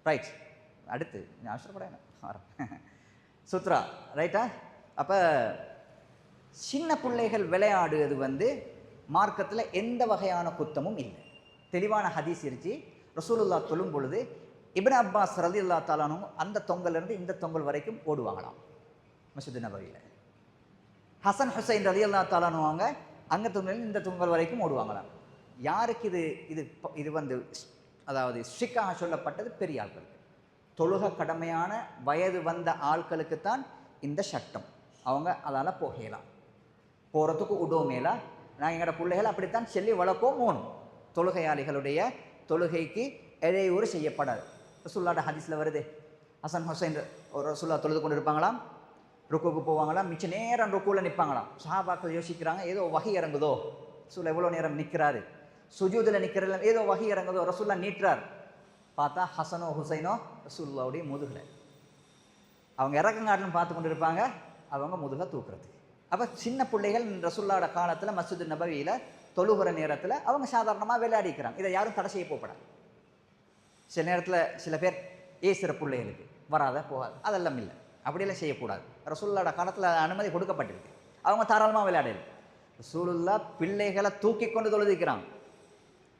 A: ரைட்? அடுத்து அவசரப்பட சுத்ரா. ரைட்டா? அப்போ சின்ன பிள்ளைகள் விளையாடுவது மார்க்கத்தில் எந்த வகையான குத்தமும் இல்லை. தெளிவான ஹதீஸ் இருந்துச்சு. ரசூலுல்லாஹ் தொழும் பொழுது இப்னு அப்பாஸ் ரலியல்லாஹு தஆலா அன்ஹு அந்த தொங்கலிருந்து இந்த தொங்கல் வரைக்கும் ஓடுவாங்களாம் மஸ்ஜித் நபவியில். ஹசன் ஹுசைன் ரலியல்லாஹு தஆலா அன்ஹு அங்கே தொங்கல் இந்த தொங்கல் வரைக்கும் ஓடுவாங்களாம். யாருக்கு இது அதாவது ஸ்ட்ரிக்டாக சொல்லப்பட்டது? பெரிய ஆட்களுக்கு, தொழுக கடமையான வயது வந்த ஆட்களுக்குத்தான் இந்த சட்டம். அவங்க அதால் போகலாம், போகிறதுக்கு உடவுமேலா. நாங்கள் எங்களோட பிள்ளைகள் அப்படித்தான் சொல்லி வளர்ப்போம். போகணும். தொழுகையாளிகளுடைய தொழுகைக்கு இடையூறு செய்யப்படாது. ரசூலுல்லாஹ் ஹதீஸில் வருது, ஹசன் ஹுசைன் ஒரு ரசூலுல்லாஹ் தொழுது கொண்டு இருப்பாங்களாம், ருக்குக்கு போவாங்களாம், மிச்ச நேரம் ருக்குவில் நிற்பாங்களாம். சஹாபாக்கள் யோசிக்கிறாங்க, ஏதோ வகை இறங்குதோ, ரசூலுல்லாஹ் எவ்வளோ நேரம் நிற்கிறாரு, சுஜூதில் நிற்கிறதுல ஏதோ வகை இறங்குதோ, ரசூலுல்லாஹ் நீட்டுறார். பார்த்தா ஹசனோ ஹுசைனோ ரசூலுல்லாஹ்வுடைய முதுகில் அவங்க இறக்கங்காட்டிலும் பார்த்து கொண்டு இருப்பாங்க, அவங்க முதுகை தூக்குறது. அப்போ சின்ன பிள்ளைகள் ரசூலுல்லாஹ்வோட காலத்தில் மஸ்ஜித் நபவியில் தொழுகிற நேரத்தில் அவங்க சாதாரணமாக விளையாடிக்கிறாங்க. இதை யாரும் தடை செய்ய போகப்படாது. சில நேரத்தில் சில பேர் ஏசுகிற பிள்ளைகளுக்கு வராத போகாது, அதெல்லாம் இல்லை, அப்படியெல்லாம் செய்யக்கூடாது. ரசூலுல்லாஹ்வோட காலத்தில் அனுமதி கொடுக்கப்பட்டிருக்கு. அவங்க தாராளமாக விளையாடல. ரசூலுல்லாஹ் பிள்ளைகளை தூக்கி கொண்டு தொழுதிக்கிறாங்க.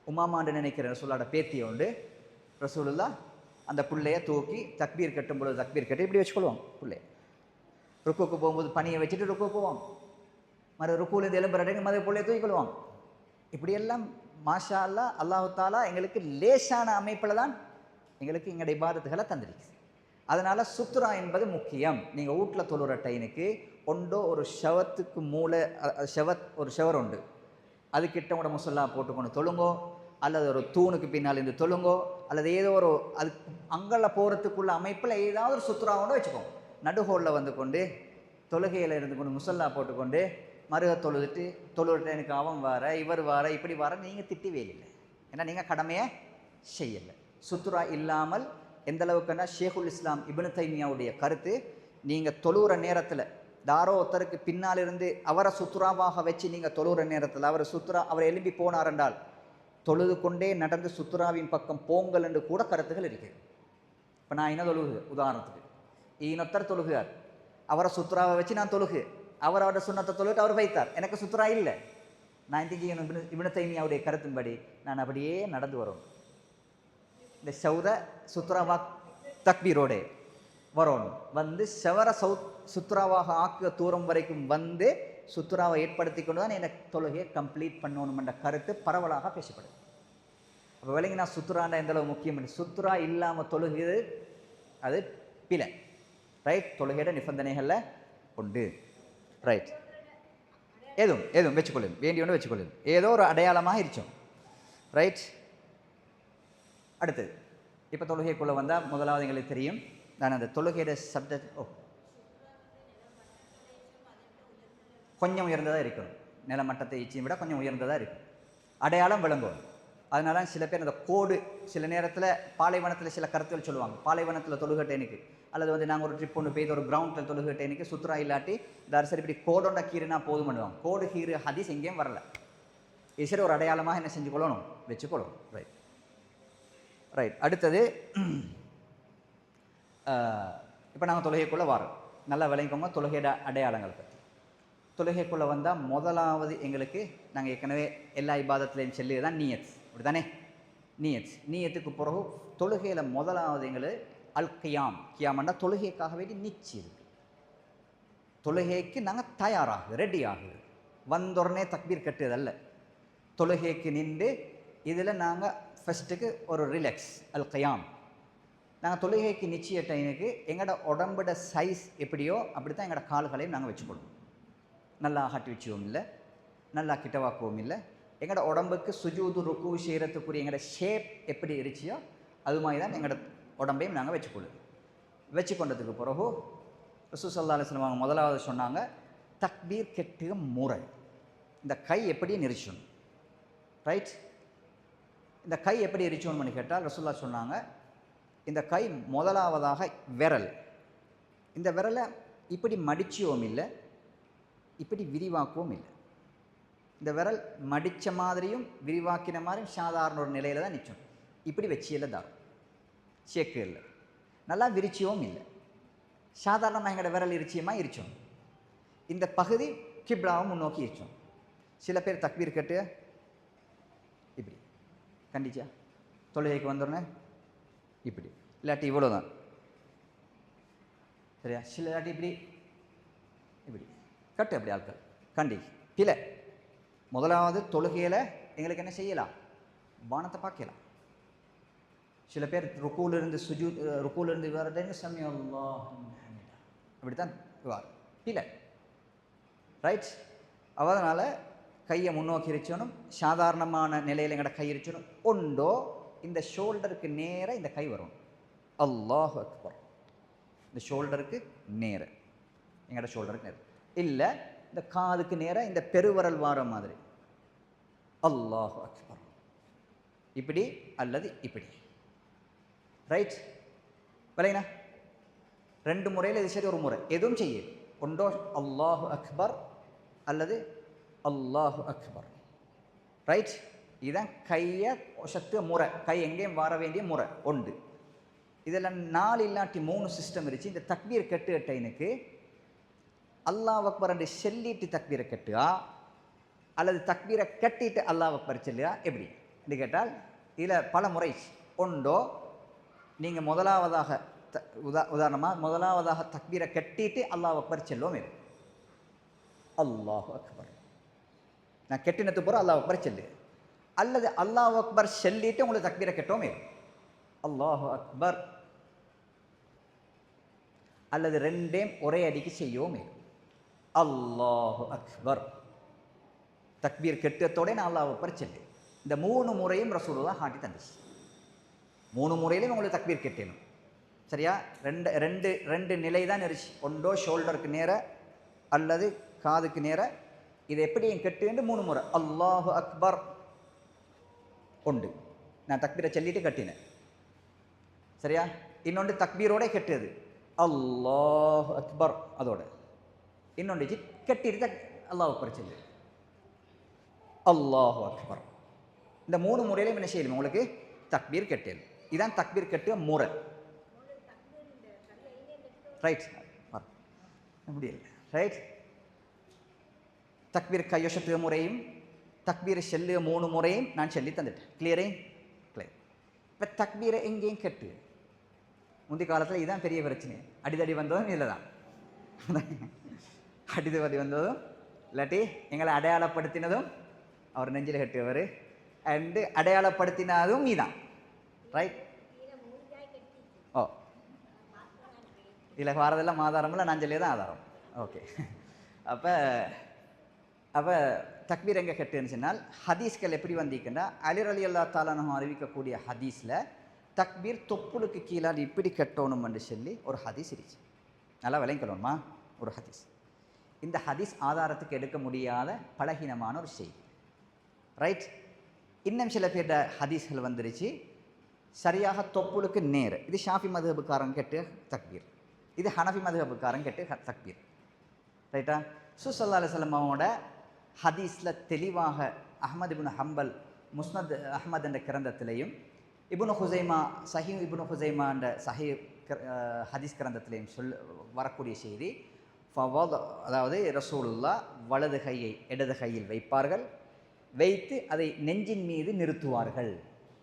A: உமாமான்னு நினைக்கிற ரசூலுல்லாஹ்வோட பேத்தியை உண்டு. ரசூலுல்லாஹ் அந்த பிள்ளையை தூக்கி தக்பீர் கட்டும் பொழுது தக்பீர் கட்டி இப்படி வச்சுக்கொள்வாங்க. பிள்ளை ருக்குக்கு போகும்போது பனியை வச்சுட்டு ருக்கு போவாங்க. மறு ருக்குலேருந்து எலும்புறடைங்க மறு பிள்ளையை தூக்கிக்கொள்வாங்க. இப்படியெல்லாம் மாஷா அல்லாஹ், அல்லாஹு தாலா எங்களுக்கு லேசான அமைப்பில் தான் எங்களுக்கு எங்களுடைய இபாதத்துகளை தந்திருக்கு. அதனால் சுத்ரா என்பது முக்கியம். நீங்கள் வீட்டில் தொழுற டைனுக்கு ஒன்றோ ஒரு ஷவத்துக்கு மூளை ஒரு ஷவர் உண்டு, அதுக்கிட்ட கூட முசல்லா போட்டுக்கொண்டு தொழுங்கோ, அல்லது ஒரு தூணுக்கு பின்னால் இருந்து தொழுங்கோ, அல்லது ஏதோ ஒரு அது அங்கே போகிறதுக்குள்ள அமைப்பில் ஏதாவது ஒரு சுத்ராவோட வச்சுக்கோங்க. நடுஹோலில் வந்து கொண்டு தொழுகையில் இருந்து கொண்டு முசல்லா போட்டுக்கொண்டு மருக தொழுதுட்டு தொழுகிட்ட எனக்கு அவன் வார இவர் வார இப்படி வார நீங்கள் திட்டி வேலையில்லை. ஏன்னா நீங்கள் கடமையை செய்யலை. சுத்ரா இல்லாமல் எந்த அளவுக்குன்னா ஷேகுல் இஸ்லாம் இப்னு தைமியாவுடைய கருத்து, நீங்கள் தொழுகிற நேரத்தில் தாரோ ஒருத்தருக்கு பின்னால் இருந்து அவரை சுத்துராவாக வச்சு நீங்கள் தொழுகிற நேரத்தில் அவர் எழும்பி போனார் என்றால் தொழுது கொண்டே நடந்து சுத்துராவின் பக்கம் போங்கள் என்று கூட கருத்துகள் இருக்குது. இப்போ நான் என்ன தொழுகு, உதாரணத்துக்கு ஈனொத்தர் தொழுகிறார், அவரை சுத்துராவை வச்சு நான் தொழுகு, அவரோட சுண்ணத்தை தொழுகிட்டு அவர் வைத்தார், எனக்கு சுத்துரா இல்லை. நான் இப்னு தைமியாவுடைய கருத்தின்படி நான் அப்படியே நடந்து வரும், இந்த சௌத சுத்ராவா தக்பீரோடு வரணும், வந்து செவர சுத்ராவாக ஆக்குற தூரம் வரைக்கும் வந்து சுத்ராவை ஏற்படுத்தி கொண்டு தான் எனக்கு தொழுகையை கம்ப்ளீட் பண்ணணும் என்ற கருத்து பரவலாக பேசப்படுது. அப்போ விளங்கி நான் சுத்ராண்டா எந்த அளவு முக்கியம், சுத்ரா இல்லாமல் தொழுகிறது அது பிழை. ரைட், தொழுகையோட நிபந்தனைகளில் உண்டு. ரைட், எதுவும் வச்சுக்கொள்ளும், வேண்டிய ஒன்று வச்சுக்கொள்ளும், ஏதோ ஒரு அடையாளமாக இருச்சோம். ரைட், அடுத்தது இப்போ தொழுகைக்குள்ளே வந்தால் முதலாவது எங்களுக்கு தெரியும், நான் அந்த தொழுகையோட சப்ஜெக்ட் கொஞ்சம் உயர்ந்ததாக இருக்கணும், நிலமட்டத்தை ஈச்சியும் விட கொஞ்சம் உயர்ந்ததாக இருக்கும், அடையாளம் விளங்கும். அதனால சில பேர் அந்த கோடு, சில நேரத்தில் பாலைவனத்தில் சில கருத்துகள் சொல்லுவாங்க, பாலைவனத்தில் தொழுகட்டேனுக்கு அல்லது வந்து நாங்கள் ஒரு ட்ரிப் ஒன்று போய் ஒரு கிரவுண்டில் தொழுகட்டேனுக்கு சுத்ரா இல்லாட்டி தரிசரி இப்படி கோடோண்ட கீறுனா போதும் பண்ணுவாங்க. கோடு கீறு ஹதீஸ் எங்கேயும் வரல, இது சரி ஒரு அடையாளமாக என்ன செஞ்சு கொள்ளணும், வச்சுக்கொள்ளணும். ரைட் ரைட் அடுத்தது இப்போ நாங்கள் தொழுகைக்குள்ளே வரோம், நல்லா விளங்கிக்கோங்க தொழுகையோட அடையாளங்கள் பற்றி. தொழுகைக்குள்ளே வந்தால் முதலாவது எங்களுக்கு நாங்கள் ஏற்கனவே எல்லா இபாதத்துலேயும் சொல்லியது தான் நீயத், அப்படி தானே? நீயத்துக்கு பிறகு தொழுகையில் முதலாவது எங்களுக்கு கியாமண்டா தொழுகைக்காக வேண்டி நிச்சு இருக்கு, தொழுகைக்கு நாங்கள் தயாராகு ரெடி ஆகுது, வந்தோடனே தக்பீர் கட்டுறதல்ல, தொழுகைக்கு நின்று இதில் நாங்கள் ஃபஸ்ட்டுக்கு ஒரு ரிலாக்ஸ் கியாம். நாங்கள் தொழுகைக்கு நிச்சய டைமுக்கு எங்களோட உடம்போட சைஸ் எப்படியோ அப்படி தான் எங்களோட கால்களையும் நாங்கள் வச்சுக்கொள்வோம். நல்லா ஆட்டி வச்சுவோம் இல்லை, நல்லா கிட்டவாக்குவோம் இல்லை, எங்களோட உடம்புக்கு சுஜூது ருக்கு செய்கிறதுக்குரிய எங்களோட ஷேப் எப்படி இருந்துச்சியோ அது மாதிரி தான் எங்களோட உடம்பையும் நாங்கள் வச்சுக்கொள்ளுவோம். வச்சுக்கொண்டதுக்கு பிறகு ரசூல் ஸல்லல்லாஹு அலைஹி வஸல்லம் முதலாவது சொன்னாங்க தக்பீர் கெட்டுக முறை, இந்த கை எப்படி நெரிச்சணும். ரைட், இந்த கை எப்படி எரிச்சோன்னு கேட்டால் ரசூலுல்லாஹ் சொன்னாங்க, இந்த கை முதலாவதாக விரல், இந்த விரலை இப்படி மடிச்சியோம் இல்லை, இப்படி விரிவாக்கவும் இல்லை, இந்த விரல் மடித்த மாதிரியும் விரிவாக்கின மாதிரியும் சாதாரண ஒரு நிலையில் தான் நிற்கும், இப்படி வச்சியில் தான் சேக்கு இல்லை, நல்லா விரிச்சியவும் இல்லை, சாதாரணமாக எங்களோட விரல் இருச்சியமாக இருச்சோம், இந்த பகுதி கிப்லாவும் முன்னோக்கி இருச்சோம். சில பேர் தக்பீர் கட்டு இப்படி கண்டிச்சா தொழுகைக்கு வந்தோடனே இப்படி, இல்லாட்டி இவ்வளோ தான் சரியா, சில இல்லாட்டி இப்படி இப்படி கட்டு, அப்படி ஆட்கள் கண்டி இல்லை. முதலாவது தொழுகையில் எங்களுக்கு என்ன செய்யலாம், வானத்தை பார்க்கலாம். சில பேர் ருக்கூலிருந்து ருக்கூலிருந்து வரதுன்னு சமயம்லா அப்படி தான் வார் இல்லை. ரைட், அதனால் கையை முன்னோக்கி இருக்கணும், சாதாரணமான நிலையில் எங்கள்ட கை இருக்கணும், ஒன்றோ இந்த ஷோல்டருக்கு நேராக இந்த கை வரும், அல்லாஹ் அக்பர், இந்த ஷோல்டருக்கு நேர எங்கள்ட ஷோல்டருக்கு நேரம் இல்லை, இந்த காதுக்கு நேராக இந்த பெருவரல் வார மாதிரி அல்லாஹ் அக்பர், இப்படி அல்லது இப்படி. ரைட், விளையினா ரெண்டு முறையில் இது சரி, ஒரு முறை எதுவும் செய்ய, ஒன்றோ அல்லாஹு அக்பர் அல்லது அல்லாஹு அக்பர். ரைட், இதுதான் கையை சத்து முறை, கை எங்கேயும் வர வேண்டிய முறை உண்டு. இதில் 4 இல்லாட்டி 3 சிஸ்டம் இருந்துச்சு. இந்த தக்பீர் கட்டு டைனுக்கு அல்லாஹ் அக்பர் என்று சொல்லிட்டு தக்பீரை கட்டுவா அல்லது தக்பீரை கட்டிட்டு அல்லாஹ் அக்பர் சொல்லுவா, எப்படி என்று கேட்டால் இதில் பல முறை. ஒன்றோ நீங்கள் முதலாவதாக உதாரணமாக முதலாவதாக தக்பீரை கட்டிட்டு அல்லாஹ் அக்பர் சொல்லுவோம், அல்லாஹ் அக்பர் நான் கெட்டினத்து போகிற அல்லாஹ் அக்பர் சொல்லு, அல்லது அல்லாஹ் அக்பர் சொல்லிட்டு உங்களுக்கு தக்பீரை கெட்டோமே அல்லாஹ் அக்பர், அல்லது ரெண்டையும் ஒரே அடிக்கு செய்யோமே அல்லாஹ் அக்பர், தக்பீர் கெட்டத்தோட நான் அல்லாஹ் அக்பர் சொல்லு. இந்த 3 முறையும் ரசூலுல்லாஹ் காட்டி தந்துச்சு. 3 முறையிலும் உங்களுக்கு தக்பீர் கெட்டணும் சரியா. ரெண்டு நிலை தான் இருந்துச்சு, ஒன்றோ ஷோல்டருக்கு நேர அல்லது காதுக்கு நேர. இதை எப்படி என் கெட்டு 3 முறை அல்லாஹு அக்பர் உண்டு, நான் தக்பீரை சொல்லிட்டு கட்டினேன் சரியா? இன்னொன்று தக்பீரோட கெட்டுது, அல்லாஹ் அக்பர் அதோட. இன்னொன்று கெட்டிட்டு அல்லாஹ் அக்பர் சொல்லு, அல்லாஹ் அக்பர். இந்த 3 முறையிலையும் என்ன செய்யணும் உங்களுக்கு தக்பீர் கெட்டல். இதான் தக்பீர் கெட்டுற முறை. ரைட் முடியல. ரைட், தக்பீர் கையொசத்துவ முறையும் தக்பீரை செல்லுக 3 முறையும் நான் சொல்லி தந்துட்டேன். கிளியரே? கிளியர். இப்போ தக்பீரை எங்கேயும் கெட்டு முந்தைய காலத்தில் இதுதான் பெரிய பிரச்சனை. அடிதடி வந்ததும் இதில் தான். அடிதடி வந்ததும் இல்லாட்டி எங்களை அடையாளப்படுத்தினதும் அவர் நெஞ்சில் கட்டுவார், அண்டு அடையாளப்படுத்தினதும் நீதான். ரைட்? ஓ, இதில் வாரதெல்லாம் ஆதாரமில்ல, நான் சொல்லியே தான் ஆதாரம். ஓகே. அப்போ தக்பீர் எங்கே கட்டுன்னு சொன்னால் ஹதீஸ்கள் எப்படி வந்திருக்குன்னா, அலி ரலியல்லாஹு தஆலா அன்ஹு அறிவிக்கக்கூடிய ஹதீஸில் தக்பீர் தொப்புளுக்கு கீழே இப்படி கட்டணும்னு சொல்லி ஒரு ஹதீஸ் இருந்துச்சு. நல்லா விளங்கணுமா? ஒரு ஹதீஸ். இந்த ஹதீஸ் ஆதாரத்துக்கு எடுக்க முடியாத பலகீனமான ஒரு செய்தி. ரைட்? இன்னும் சில பேர்ட ஹதீஸ்கள் வந்துருச்சு சரியாக தொப்புளுக்கு நேர். இது ஷாஃபி மதுஹபுக்காரன் கெட்டு தக்பீர், இது ஹனஃபி மதுஹபுக்காரன் கெட்டு தக்பீர். ரைட்டா? ஸல்லல்லாஹு அலைஹி வஸல்லம் அவங்களோட ஹதீஸில் தெளிவாக அஹ்மத் இப்னு ஹம்பல் முஸ்னத் அஹ்மத் என்ற கிரந்தத்திலையும் இப்னு ஹுசைமா சஹீஹ் இப்னு ஹுசைமா என்ற சஹீஹ் ஹதீஸ் கிரந்தத்திலையும் வரக்கூடிய செய்தி, அதாவது ரசூலுல்லாஹ் வலது கையை இடது கையில் வைப்பார்கள், வைத்து அதை நெஞ்சின் மீது நிறுத்துவார்கள்.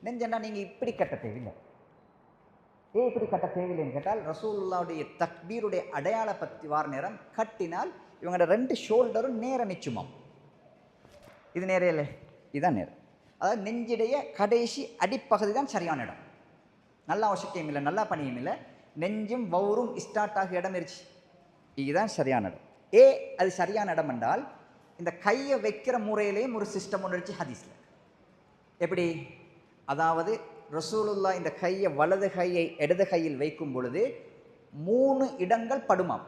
A: நெஞ்சன்னா நீங்கள் இப்படி கட்ட தேவையில்லை. இப்படி கட்ட தேவையில்லைன்னு கேட்டால் ரசூலுல்லாஹ்வுடைய தக்பீருடைய அடையாள பற்றி வார நேரம் கட்டினால் இவங்களோட 2 ஷோல்டரும் நேர நிச்சுமாம். இது நேரே இல்லை, இதுதான் நேரம். அதாவது நெஞ்சுடைய கடைசி அடிப்பகுதி தான் சரியான இடம். நல்லா அவசியம் இல்லை, நல்லா பணியும் இல்லை, நெஞ்சும் வவுரும் ஸ்டார்ட் ஆகிய இடம் இருச்சு, இதுதான் சரியான இடம். அது சரியான இடம் என்றால் இந்த கையை வைக்கிற முறையிலேயும் ஒரு சிஸ்டம் ஒன்று இருந்துச்சு ஹதீஸில். எப்படி? அதாவது ரசூலுல்லாஹ் இந்த கையை வலது கையை இடது கையில் வைக்கும் பொழுது 3 இடங்கள் படுமாம்.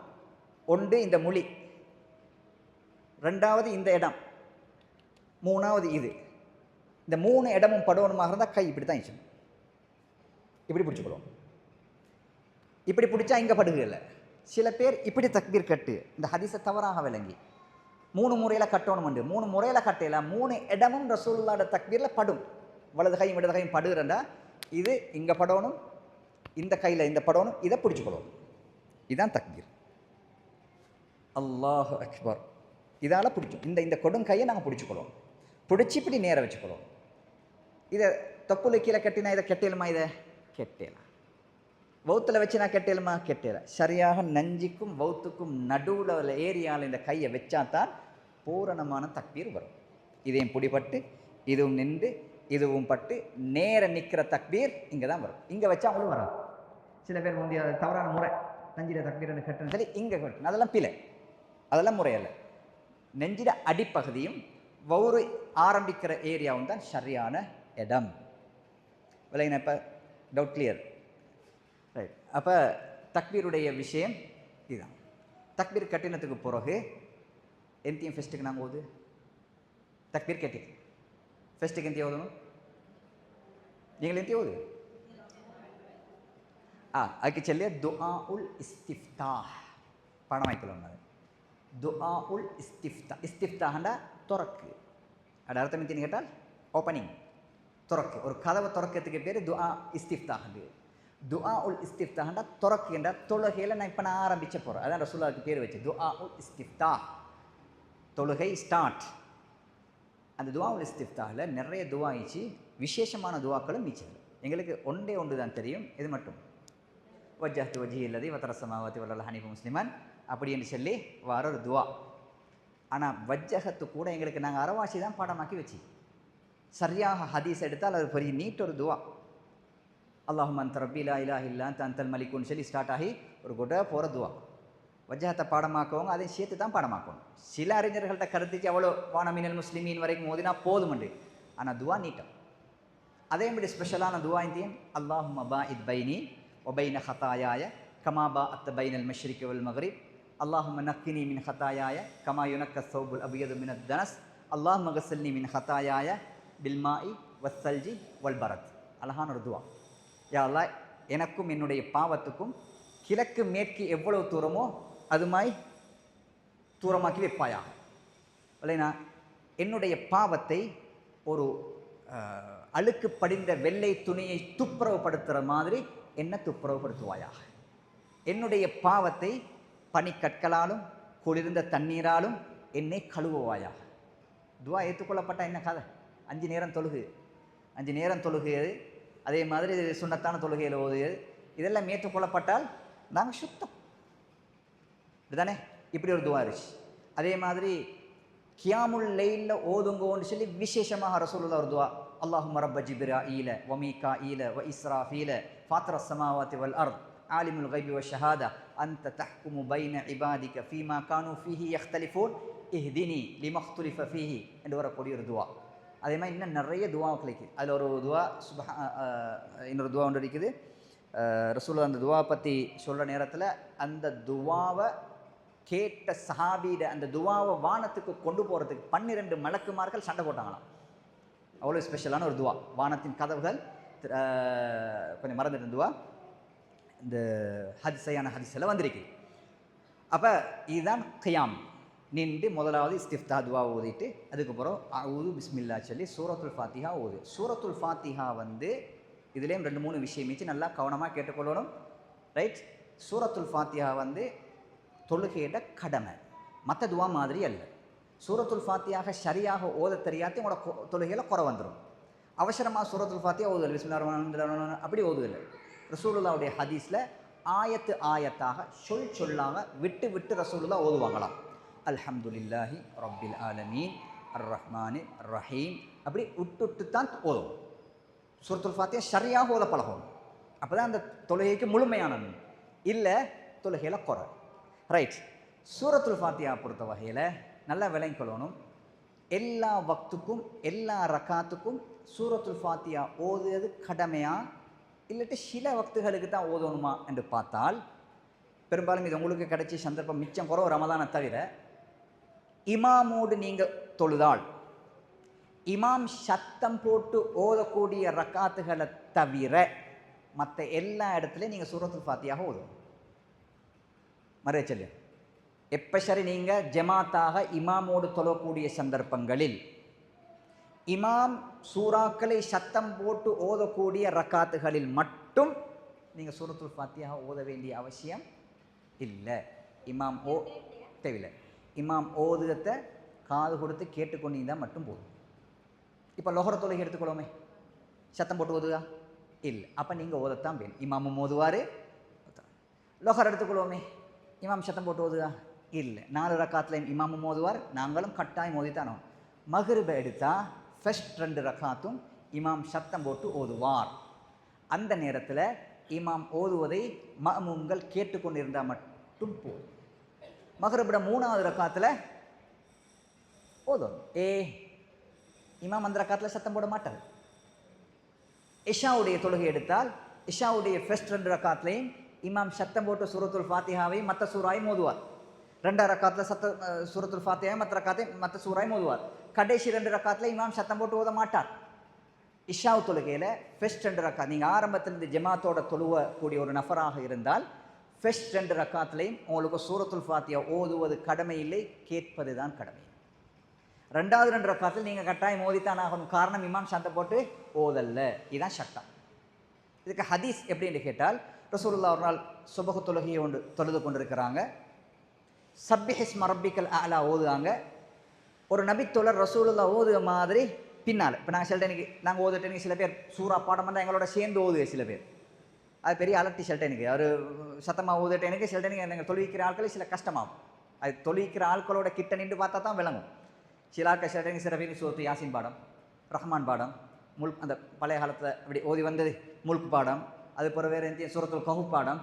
A: ஒன்று இந்த மொழி, 2வது இந்த இடம், 3வது இது. இந்த 3 இடமும் படணுமாக இருந்தால் கை இப்படி தான் வச்சுக்கணும், இப்படி பிடிச்சிக்கணும். இப்படி பிடிச்சா இங்கே படுகலை. சில பேர் இப்படி தக்பீர் கட்டு இந்த ஹதீஸை தவறாக விளங்கி 3 முறையில் கட்டணும் உண்டு. 3 முறையில் கட்டையில 3 இடமும் ரசூலுல்லாஹ்வோட தக்பீரில் படும். வலது கையும் இடது கையும் படுகிறண்டா இது இங்கே படணும், இந்த கையில் இந்த படணும், இதை பிடிச்சிக்கணும். இதுதான் தக்பீர். அல்லாஹ் அக்பர். இதால் பிடிக்கும். இந்த கொடும் கையை நாங்கள் பிடிச்சிக்கணும், பிடிச்சி இப்படி நேர வச்சுக்கணும். இதை தொப்புளு கீழே கட்டினா இதை கெட்டேலுமா? இதை கெட்டேலாம். வௌத்தில் வச்சு நான் கெட்டேலுமா? கெட்டேல. சரியாக நஞ்சிக்கும் வௌத்துக்கும் நடுவில் ஏரியாவில் இந்த கையை வச்சாதான் பூரணமான தக்பீர் வரும். இதையும் பிடிபட்டு இதுவும் நின்று இதுவும் பட்டு நேர நிற்கிற தக்பீர் இங்கே தான் வரும். இங்கே வச்சா அவங்களும் வராது. சில பேர் முந்தைய தவறான முறை நஞ்சிட தக்பீர் கட்டுன்னு சொல்லி இங்கே கட்டணும், அதெல்லாம் பிழை, அதெல்லாம் முறையல்ல. நெஞ்சிட அடிப்பகுதியும் வவுறு ஆரம்பிக்கிற ஏரியாவும் தான் சரியான இடம். விளையின இப்போ டவுட் கிளியர்? ரைட். அப்போ தக்பீருடைய விஷயம் இதுதான். தக்பீர் கட்டினத்துக்கு பிறகு எந்தையும் ஃபெஸ்ட்டுக்கு நாங்கள் ஓது தக்பீர் கட்டி ஃபெஸ்ட்டுக்கு எந்தையும் ஓதணும். நீங்கள் எந்தையும் ஓது அதுக்கு சொல்லிய துஆ உல் இஸ்திஃப்தாஹ் பணம் வாய்க்கலாம். அது துஆ உல் இஸ்திஃப்தா. இஸ்திஃப்தாஹண்டா துறக்கு. அது அர்த்தம் என்னன்னு கேட்டால் ஓப்பனிங், துறக்கு. ஒரு கதவை துறக்கிறதுக்கு பேர் துஆ இஸ்திஃப்தாஹ். துஆ உல் இஸ்திஃப்தாஹண்டா துறக்கு என்ற தொழுகையில் நான் இப்போ ஆரம்பிச்ச போகிறேன். அதான் ரசூலுல்லாஹ்வுக்கு பேர் வச்சு துஆ உல் இஸ்திஃப்தாஹ், தொழுகை ஸ்டார்ட். அந்த துஆ உல் இஸ்திஃப்தாஹில் நிறைய துஆ ஆயிடுச்சு, விசேஷமான துவாக்களும் மிச்சம். எங்களுக்கு ஒன்று தான் தெரியும், இது மட்டும் வஜ்ஜஹ்து வஜ்ஹிய அல்லதி ஃபத்தர ஸமாவாதி வல் அர்த ஹனீஃபன் முஸ்லிமன் அப்படின்னு சொல்லி வர ஒரு துவா. ஆனால் வஜ்ஜஹத்து கூட எங்களுக்கு நாங்கள் அரவாசி தான் பாடமாக்கி வச்சு, சரியாக ஹதீஸ் எடுத்தால் அது பெரிய நீட் ஒரு துவா. அல்லாஹும்ம அன்த ரப்பி லா இலாஹ இல்லா அன்த அன்தல் மலிக்குன்னு சொல்லி ஸ்டார்ட் ஆகி ஒரு குட போகிற துவா. வஜ்ஜஹத்தை பாடமாக்கவங்க அதையும் சேர்த்து தான் பாடமாக்கணும். சில அறிஞர்கள்ட்ட கருத்துச்சு அவ்வளோ வானமினல் முஸ்லிமீன் வரைக்கும் ஓதினா போதுமண்டு. ஆனால் துவா நீட்டம். அதே மாதிரி ஸ்பெஷலான துவா இந்தியன் அல்லாஹும்ம பாஇத் பைனி وبين خطاياي كما باءت بين المشرق والمغرب اللهم نقني من خطاياي كما ينقى الثوب الابيض من الدنس اللهم اغسلني من خطاياي بالماء والثلج والبرد. அழகான ஒரு துவா. யா அல்லாஹ் எனக்கும் என்னுடைய பாவத்துக்கும் கிழக்கு மேற்கு எவ்வளவு தூரமோ அதுமாய் தூரமாக்கி வைப்பாயாக. இல்லைனா என்னுடைய பாவத்தை ஒரு அழுக்கு படிந்த வெள்ளை துணியை துப்புரவுப்படுத்துகிற மாதிரி என்ன துப்புரவுப்படுத்துவாயாக. என்னுடைய பாவத்தை பனிக்கற்களாலும் குளிர்ந்த தண்ணீராலும் என்னை கழுவுவாயாக. துவா ஏற்றுக்கொள்ளப்பட்டால் என்ன கதை? 5 நேரம் தொழுகையது, அதே மாதிரி சுன்னத்தான தொழுகையில் ஓதுகிறது, இதெல்லாம் ஏற்றுக்கொள்ளப்பட்டால் நாங்கள் சுத்தம். இதுதானே? இப்படி ஒரு துவா இருந்துச்சு. அதே மாதிரி கியாமுல் லைலில் ஓதுங்கோன்னு சொல்லி விசேஷமாக ரசூலுல்லாஹ் ஒரு துவா, அல்லாஹும்ம ரப்ப ஜிப்ராஈல வ மீகாஈல வ இஸ்ராஃபீல ஃபாத்திர ஸமாவாத்தி வல் அர்த் ஆலிமுல் கைபி வ ஷஹாதா அன்த தஹ்குமு பைன இபாதிக ஃபீமா கானு ஃபீஹி யக்தலிஃபூன் இஹ்தினி லிமக்துலிஃப ஃபீஹி என்று வரக்கூடிய ஒரு துவா. அதே மாதிரி இன்னும் நிறைய துவாக்கள் இருக்குது. அதில் ஒரு துவா இன்னொரு துவா ஒன்று இருக்குது. ரசூலுல்லாஹ் அந்த துவா பற்றி சொல்கிற நேரத்தில் அந்த துவாவை கேட்ட சஹாபியிட அந்த துவாவை வானத்துக்கு கொண்டு போகிறதுக்கு 12 மலக்குமார்கள் சண்டை போட்டாங்களாம். அவ்வளோ ஸ்பெஷலான ஒரு துவா. வானத்தின் கதவுகள் கொஞ்சம் மறந்துட்டு துவா இந்த ஹதிசையான ஹதிஸில் வந்திருக்கு. அப்போ இதுதான் கியாம். நின்று முதலாவது இஸ்திஃப்தா துவா ஓதிட்டு அதுக்கப்புறம் அவுது பிஸ்மில்லா சொல்லி சூரத்துல் ஃபாத்திஹா ஓது. சூரத்துல் ஃபாத்திஹா இதுலேயும் 2-3 விஷயம் வச்சு நல்லா கவனமாக கேட்டுக்கொள்ளணும். ரைட்? சூரத்துல் ஃபாத்திஹா தொழுகையிட கடமை, மற்ற துவா மாதிரி அல்ல. சூரத்துல் ஃபாத்தியாக சரியாக ஓத தெரியாத உங்களோட தொழுகையில் குறை வந்துடும். அவசரமாக சூரத்துல் ஃபாத்தியா ஓதுதல், பிஸ்மில்லாஹ் அப்படி ஓதுதல். ரசூலுல்லாஹ்வுடைய ஹதீஸில் ஆயத்தாக சொல்லாக விட்டு ரசூலுல்லாஹ் ஓதுவாங்களாம். அல்ஹம்துலில்லாஹி ரப்பில் ஆலமீன் அர் ரஹ்மானி ரஹீம் அப்படி விட்டு தான் ஓதும். சூரத்துல் ஃபாத்தியா சரியாக ஓத பழகும். அப்போ தான் அந்த தொழுகைக்கு முழுமையானது இல்லை, தொழுகையில் குறை. ரைட்? சூரத்துல் ஃபாத்தியா பொறுத்த வகையில் நல்லா விளங்கிக்கொள்ளணும். எல்லா வக்துக்கும் எல்லா ரக்காத்துக்கும் சூரத்துல் ஃபாத்தியா ஓதுவது கடமையா இல்லாட்டி சில வக்துகளுக்கு தான் ஓதணுமா என்று பார்த்தால், பெரும்பாலும் இது உங்களுக்கு கிடைச்ச சந்தர்ப்பம் மிச்சம் குறை ரமதானை தவிர, இமாமோடு நீங்கள் தொழுதால் இமாம் சத்தம் போட்டு ஓதக்கூடிய ரக்காத்துகளை தவிர மற்ற எல்லா இடத்துலையும் நீங்கள் சூரத்துல் ஃபாத்தியாக ஓதும். மறைச்சல் எப்போ சரி நீங்கள் ஜமாத்தாக இமாமோடு தொழக்கூடிய சந்தர்ப்பங்களில் இமாம் சூறாக்களை சத்தம் போட்டு ஓதக்கூடிய ரக்காத்துகளில் மட்டும் நீங்கள் சூரத்துல் ஃபாத்தியாக ஓத வேண்டிய அவசியம் இல்லை. இமாம் தேவையில்லை. இமாம் ஓதுகத்தை காது கொடுத்து கேட்டுக்கொண்டீங்க மட்டும் போதும். இப்போ லொஹர் தொழுகை எடுத்துக்கொள்ளுமே, சத்தம் போட்டு ஓதுதா? இல்லை. அப்போ நீங்கள் ஓதத்தான் வேணும். இமாமும் ஓதுவார். லொஹர் எடுத்துக்கொள்வோமே, இமாம் சத்தம் போட்டு ஓதுதா? இல்லை. 4 ரக்காத்தில் இமாமும் ஓதுவார், நாங்களும் கட்டாயம் ஓதித்தானோம். மக்ரிபை எடுத்தால் ஃபர்ஸ்ட் 2 ரக்காத்தும் இமாம் சத்தம் போட்டு ஓதுவார். அந்த நேரத்தில் இமாம் ஓதுவதை மஅமூம்கள் கேட்டுக்கொண்டிருந்தால் மட்டும் போதும். மக்ரிபோட 3வது ரக்காத்தில் ஓதும். இமாம் அந்த ரக்காத்தில் சத்தம் போட மாட்டார். இஷாவுடைய தொழுகை எடுத்தால் இஷாவுடைய ஃபர்ஸ்ட் 2 ரக்காத்துலையும் இமாம் சத்தம் போட்டு சூரத்துல் ஃபாத்திஹாவையும் மற்ற சூறாயும் ஓதுவார். 2 ரக்காத்தில் சூரத்துல் ஃபாத்திஹாவையும் மற்ற ரக்காத்தையும் மற்ற சூறாயும் ஓதுவார். கடைசி 2 ரக்காத்தில் இமாம் சத்தம் போட்டு ஓத மாட்டார். இஷாவு தொழுகையில் ஃபர்ஸ்ட் 2 ரக்காத் நீங்கள் ஆரம்பத்திலிருந்து ஜமாத்தோட தொழுவக்கூடிய ஒரு நஃபராக இருந்தால் ஃபர்ஸ்ட் 2 ரக்காத்துலையும் உங்களுக்கு சூரத்துல் ஃபாத்திஹா ஓதுவது கடமை இல்லை, கேட்பது தான் கடமை. 2வது 2 ரக்காத்தில் நீங்கள் கட்டாயம் ஓதித்தான் ஆகணும். காரணம் இமாம் சத்தம் போட்டு ஓதல்ல. இதுதான் சட்டம். இதுக்கு ஹதீஸ் எப்படின்னு கேட்டால், ரசூலுல்லாஹ் ஒரு நாள் சுபஹ் தொழுகையை தொழுது கொண்டிருக்கிறாங்க. சப்பிஹிஸ்ம ரப்பிக்கல் அலா ஓதுவாங்க. ஒரு நபித்தோழர் ரசூலுல்லாஹ் ஓதுக மாதிரி பின்னால், இப்போ நாங்கள் சில டைனுக்கு நாங்கள் ஓதுட்டேனுக்கு சில பேர் சூறா பாடம் வந்து எங்களோட சேர்ந்து ஓதுவே சில பேர். அது பெரிய அலட்டி சில டைனுக்கு அவர் சத்தமாக ஓதுட்டேனுக்கு சில டைனுக்கு நாங்கள் தொழுவிக்கிற ஆட்கள் சில கஷ்டமாகும். அது தொழுவிக்கிற ஆட்களோட கிட்ட நின்று பார்த்தா தான் விளங்கும். சில ஆட்கள் சில டைனுக்கு சில பேர் சூரத்து யாசின் பாடம், ரஹ்மான் பாடம், அந்த பழைய காலத்தில் இப்படி ஓதி வந்தது முல்க் பாடம், அது பிற வேறு எந்த சூரத்துல் கஹுப் பாடம்.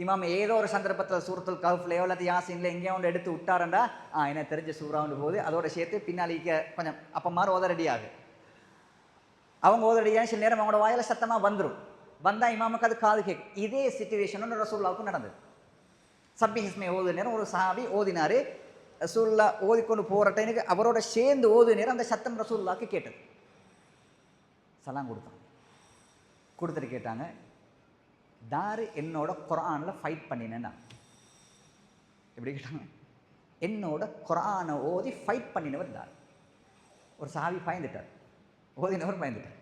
A: இமாம் ஏதோ ஒரு சந்தர்ப்பத்தில் சூரத்துல் கஹுஃப்லையோ அல்லது யாசின்ல எங்கேயோ ஒன்று எடுத்து விட்டாரண்டா என்ன தெரிஞ்ச சூறாவுண்டு போது அதோட சேர்த்து பின்னாளிக்க கொஞ்சம் அப்போ மாதிரி ஓத ரெடியாகு. அவங்க ஓத ரெடியாக சில நேரம் அவங்களோட வாயில் சத்தமாக வந்துடும். வந்தால் இமாமுக்கு அது காது கேட்கும். இதே சிச்சுவேஷன் ரசூலுல்லாவுக்கும் நடந்தது. சப்பிஹிஸ்மை ஓது நேரம் ஒரு சஹாபி ஓதினார். ரசூலுல்லா ஓதிக்கொண்டு போகிற டைமுக்கு அவரோட சேர்ந்து ஓது நேரம் அந்த சத்தம் ரசூலுல்லாவுக்கு கேட்டது. சலாம் கொடுத்தாங்க. கொடுத்துட்டு கேட்டாங்க, தாரு என்னோட குர்ஆனில் ஃபைட் பண்ணினேன்னா எப்படி கேட்டாங்க? என்னோட குர்ஆனை ஓதி ஃபைட் பண்ணினவர் தார். ஒரு சஹாபி பயந்துட்டார், ஓதினவர் பயந்துட்டார்.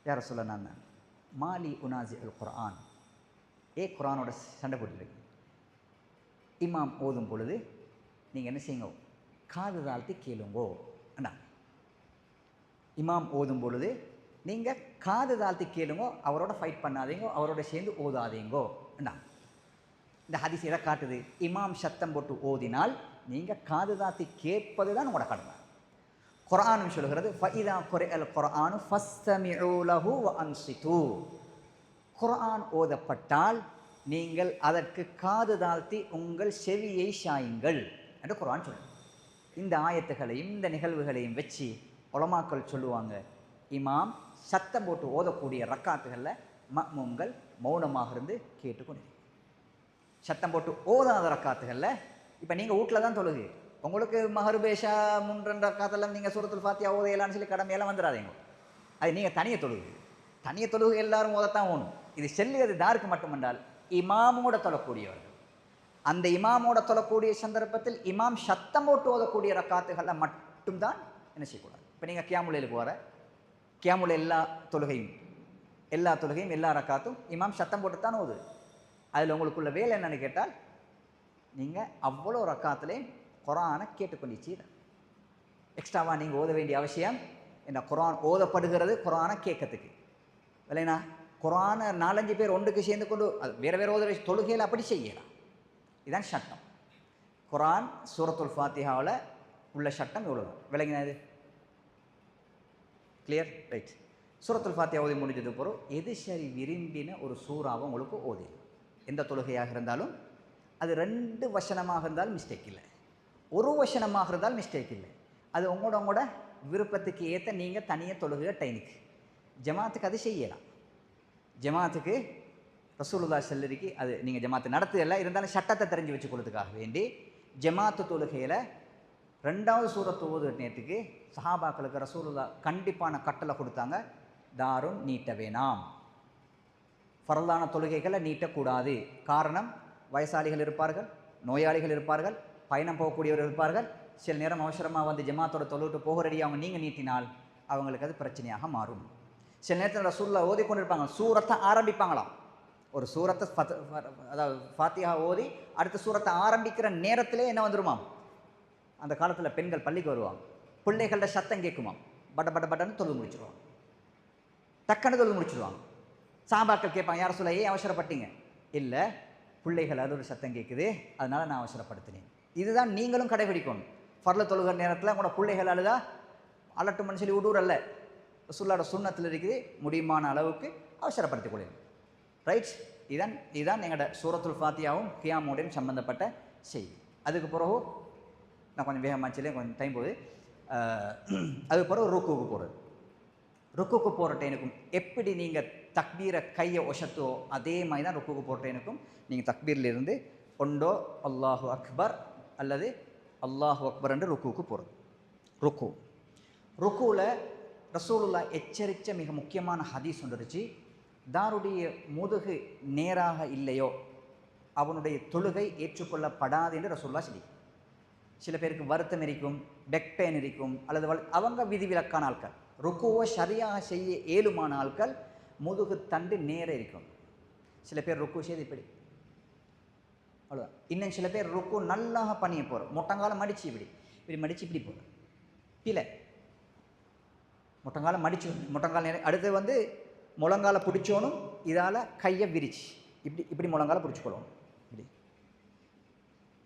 A: யாரை சொல்ல நான் மாலி உனாசி அல் குர்ஆன், குர்ஆனோட சண்டை போட்டுருக்கு. இமாம் ஓதும் பொழுது நீங்கள் என்ன செய்யுங்க, காது தாழ்த்தி கேளுங்கோ அண்ணா. இமாம் ஓதும் பொழுது நீங்கள் காது தாழ்த்தி கேளுங்கோ, அவரோட ஃபைட் பண்ணாதீங்கோ, அவரோட சேர்ந்து ஓதாதீங்கோ அண்ணா. இந்த ஹதீஸ் எதை காட்டுது? இமாம் சத்தம் போட்டு ஓதினால் நீங்கள் காது தாழ்த்தி கேட்பது தான் உங்களோட கடமை. குர்ஆனும் சொல்கிறது ஃபஇதா குரிஅல் குர்ஆனு ஃபஸ்தமிஉ லஹு வ அன்சிது. குர்ஆன் ஓதப்பட்டால் நீங்கள் அதற்கு காது தாழ்த்தி உங்கள் செவியை சாயுங்கள் என்று குர்ஆன் சொல்லுது. இந்த ஆயத்துகளையும் இந்த நிகழ்வுகளையும் வச்சு உலமாக்கள் சொல்லுவாங்க, இமாம் சத்தம் போட்டு ஓதக்கூடிய ரக்காத்துகளில் மஅ்மூம்கள் மௌனமாக இருந்து கேட்டுக்கொண்டு, சத்தம் போட்டு ஓதாத ரக்காத்துகளில் இப்போ நீங்கள் வீட்டில் தான் தொழுகு, உங்களுக்கு மஹருபேஷா 3 ரக்காத்தெல்லாம் நீங்கள் சூரத்துல் ஃபாத்திஹா ஓதையலான்னு சொல்லி கடமையெல்லாம் வந்துடாதீங்க. அது நீங்கள் தனிய தொழுகு எல்லாரும் ஓதத்தான் ஓணும். இது செல்லுவது தாருக்கு மட்டுமென்றால் இமாமோட தொழக்கூடியவர்கள். அந்த இமாமோட தொழக்கூடிய சந்தர்ப்பத்தில் இமாம் சத்தம் போட்டு ஓதக்கூடிய ரக்காத்துகளில் மட்டும்தான் என்ன செய்யக்கூடாது. இப்போ நீங்கள் கியாமுலைலுக்கு வர கியாமுல எல்லா தொழுகையும் எல்லா ரக்காத்தும் இமாம் சத்தம் போட்டு தான் ஓது. அதில் உங்களுக்குள்ள வேலை என்னன்னு கேட்டால், நீங்கள் அவ்வளோ ரக்காத்துலேயும் குர்ஆனை கேட்டுக்கொண்டிச்சீர். எக்ஸ்ட்ராவாக நீங்கள் ஓத வேண்டிய அவசியம் என்ன? குர்ஆன் ஓதப்படுகிறது குர்ஆனை கேட்கறதுக்கு இல்லைனா குர்ஆனை 4-5 பேர் ஒன்றுக்கு சேர்ந்து கொண்டு அது வேறு ஓதுற தொழுகையில் அப்படி செய்யலாம். இதுதான் சட்டம். குர்ஆன் சூரத்துல் ஃபாத்திஹாவில் உள்ள சட்டம் எவ்வளோ விளங்கினது? கிளியர்? ரைட். சூரத்துல் ஃபாத்திஹா ஓதி முடிஞ்சது பிறகு எது சரி விரும்பின ஒரு சூறாவை உங்களுக்கு ஓதி, எந்த தொழுகையாக இருந்தாலும் அது 2 வசனமாக இருந்தாலும் மிஸ்டேக் இல்லை, 1 வசனமாக இருந்தாலும் மிஸ்டேக் இல்லை. அது உங்களோட விருப்பத்துக்கு ஏற்ற நீங்கள் தனியாக தொழுகிற டைமுக்கு ஜமாத்துக்கு அது செய்யலாம். ஜமாத்துக்கு ரசூலுல்லாஹி ஸல்லல்லாஹு அது நீங்கள் ஜமாத்து நடத்துதல்ல, இருந்தாலும் சட்டத்தை தெரிஞ்சு வச்சுக்கொள்றதுக்காக வேண்டி ஜமாத்து தொழுகையில் 2வது சூரத்து ஓதுற நேரத்துக்கு சஹாபாக்களுக்கு ரசூலுல்லாஹ் கண்டிப்பான கட்டளை கொடுத்தாங்க, தாரும் நீட்ட வேணாம், ஃபர்லான தொழுகைகளை நீட்டக்கூடாது. காரணம், வயசாளிகள் இருப்பார்கள், நோயாளிகள் இருப்பார்கள், பயணம் போகக்கூடியவர்கள் இருப்பார்கள். சில நேரம் அவசரமாக வந்து ஜமாத்தோட தொழுவிட்டு போக ரெடி அவங்க நீங்கள் நீட்டினால் அவங்களுக்கு அது பிரச்சனையாக மாறும். சில நேரத்தில் ரசூலுல்லாஹ் ஓதி கொண்டு இருப்பாங்க, சூரத்தை ஆரம்பிப்பாங்களாம். ஒரு சூரத்தை அதாவது ஃபாத்திஹா ஓதி அடுத்த சூரத்தை ஆரம்பிக்கிற நேரத்திலே என்ன வந்துருமாம், அந்த காலத்தில் பெண்கள் பள்ளிக்கு வருவாங்க, பிள்ளைகளோட சத்தம் கேட்குமாம், பட்டன்னு தொழுது முடிச்சிடுவாங்க, டக்குன்னு தொழுது முடிச்சிடுவாங்க. சாபாக்கள் கேட்பாங்க, யார் சொல்ல அவசரப்பட்டீங்க? இல்லை, பிள்ளைகள் அது ஒரு சத்தம் கேட்குது, அதனால் நான் அவசரப்படுத்தினேன். இதுதான் நீங்களும் கடைபிடிக்கணும். ஃபர்ல தொழுகிற நேரத்தில் உங்களோட பிள்ளைகள் அழுதா அலட்டுமன்னு சொல்லி விடூரல்ல, ரசூலுல்லாஹ்வோட சுன்னத்தில் இருக்குது, முடியுமான அளவுக்கு அவசரப்படுத்திக் கொள்ளுங்க. ரைட்? இதுதான் எங்களோட சூரத்துல் ஃபாத்தியாவும் கியாமோடையும் சம்மந்தப்பட்ட செய்தி. அதுக்கு பிறகு நான் கொஞ்சம் வேகமாச்சிலே கொஞ்சம் டைம் போகுது. அதுக்கு பிறகு ருக்குவுக்கு போகிறது. ருக்குவுக்கு போகிற டைனுக்கும் எப்படி நீங்கள் தக்பீரை கையை ஒசத்தோ அதே மாதிரி தான் ருக்குவுக்கு போகிற டைனுக்கும் நீங்கள் தக்பீரிலிருந்து ஒண்டோ அல்லாஹு அக்பர் அல்லது அல்லாஹு அக்பர் என்று ருக்குவுக்கு போகிறது. ருக்குவில் ரசூலுல்லாஹ் எச்சரித்த மிக முக்கியமான ஹதீஸ் வந்துருச்சு, தாருடைய முதுகு நேராக இல்லையோ அவனுடைய தொழுகை ஏற்றுக்கொள்ளப்படாது என்று ரசூலுல்லாஹ் சொல்லி. சில பேருக்கு வருத்தம் இருக்கும், பெக் பெயின் இருக்கும், அல்லது அவங்க விதிவிலக்கான ஆட்கள், ருக்குவை சரியாக செய்ய ஏழுமான ஆட்கள் முதுகு தண்டு நேர இருக்கும். சில பேர் ருக்கு செய்து இப்படி அவ்வளோதான். இன்னும் சில பேர் ருக்கு நல்லா பண்ணிய போகிறோம், முட்டங்காலம் மடித்து இப்படி மடித்து இப்படி போகிறோம், இல்லை முட்டங்காலம் மடித்து முட்டங்கால நேரம். அடுத்து வந்து முழங்கால பிடிச்சோனும் இதால் கையை விரிச்சு இப்படி முழங்கால பிடிச்சிக்கொள்ளணும்,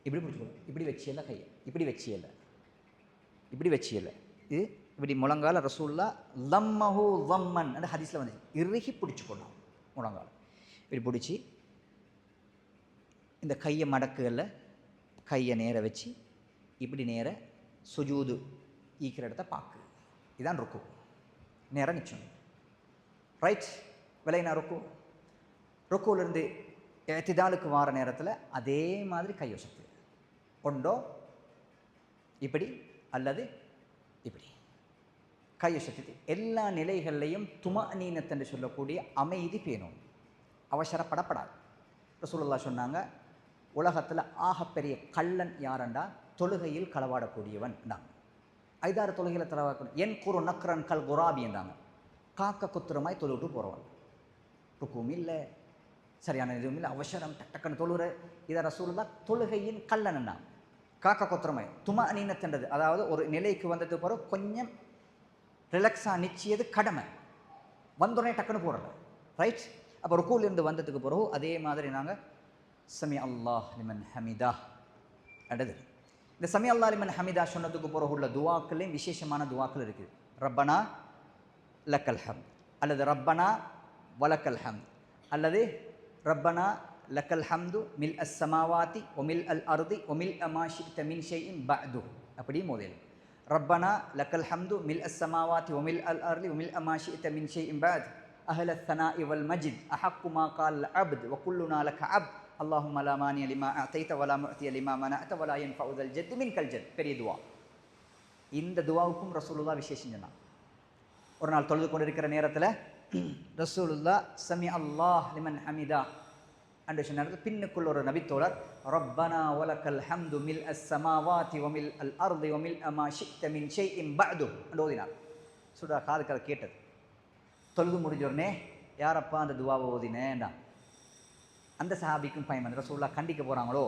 A: இப்படி பிடிச்சிக்கணும், இப்படி வச்சியல்ல கையை, இப்படி வச்சியல்ல இது இப்படி முழங்கால ரசூலுல்லாஹ் லம்மஹு லம்மன் அந்த ஹதீஸில் வந்து இறுகி பிடிச்சிக்கொள்ளணும். முழங்கால இப்படி பிடிச்சி இந்த கையை மடக்குகளில் கையை நேர வச்சு இப்படி நேர சுஜூது ஈக்கிற இடத்த பார்க்கு. இதுதான் ருக்கு, நேராக நிச்சயம். ரைட்? விலைனா ருக்குவிலிருந்து எத்திதாலுக்கு வார நேரத்தில் அதே மாதிரி கையோசத்து ஒண்டோ இப்படி அல்லது இப்படி கையோசத்து எல்லா நிலைகள்லையும் துமஅனீனத் என்று சொல்லக்கூடிய அமைதி பேணும். அவசரப்படப்படாது. ரசூலுல்லாஹ் சொன்னாங்க, உலகத்தில் ஆகப்பெரிய கள்ளன் யாரண்டா தொழுகையில் களவாடக்கூடியவன் என்றாங்க. 5-6 தொழுகையில் களவாடக்கூடிய என் குரு நக்ரன் கல் குராபி என்றாங்க. காக்க குத்துரமாய் தொழுவிட்டு போகிறவன், ருக்கும் இல்லை, சரியான எதுவும் இல்லை, அவசரம் டக்குன்னு தொழுகிற இதை ரசூலுல்லாஹ் தொழுகையின் கள்ளன் என்ன காக்க குத்துரமாய் தும அனீனத்துன்றது, அதாவது ஒரு நிலைக்கு வந்ததுக்கு பிறகு கொஞ்சம் ரிலாக்ஸாக நிச்சயது கடமை, வந்தோடனே டக்குன்னு போகிறல, ரைட். அப்போ ருக்கூலேருந்து வந்ததுக்கு பிறகு அதே மாதிரி நாங்கள் சமி அல்லாஹ் லிமன் ஹமிதா அடுது. இந்த சமி அல்லாஹ் லிமன் ஹமிதா சொன்னதுக்கு பிறகு உள்ள துவாக்கள்லையும் விசேஷமான துவாக்கள் இருக்குது. ரப்பனா லக்கல் ஹம்த் அல்லது ரப்பனா வலக்கல் ஹம்த் அல்லது ரப்பனா லக்கல் ஹம்து மில் அஸ் சமாவாத்தி ஒமில் அல் அர்தி ஒமில் அமாஷி தமின் ஷெயின் பஅது அப்படி மோதல். ரப்பனா லக்கல் ஹம்து மில் அஸ் சமாவாத்தி ஒமில் அல் அர்தி ஒமில் அமாஷி தமின் ஷெயின் பஅது அஹ்ல ثناء والمجد احق ما قال العبد وكلنا لك عبد اللهم لا مانع لما اعطيت ولا معطي لما منعت ولا ينفع ذا الجد منك الجد. பெரிய துவா. இந்த துவாவுக்கும் ரசூலுல்லாஹ் விசேஷம் சொன்னாங்க. ஒரு நாள் தொழுது கொண்டிருக்கிற நேரத்தில் ரசூலுல்லாஹ் சமி அல்லாஹ் லிமன் ஹமிதா என்று சொன்ன பின்னுக்குள் ஒரு நபித்தோழர் ரப்பனா வலக்கல் ஹம்து மில் அஸ் சமாவாத்தி வமில் அல் அர்தி வமில் அமா ஷிக்த மின் ஷைஇன் பஅது என்று ஓதினார். சுடா காதுக்கு அதை கேட்டது. தொழுது முடிஞ்சோடனே யாரப்பா அந்த துவாவை ஓதினேன்டா. அந்த சஹாபிக்கும் பயன் ரசூலுல்லாஹ் கண்டிக்க போகிறாங்களோ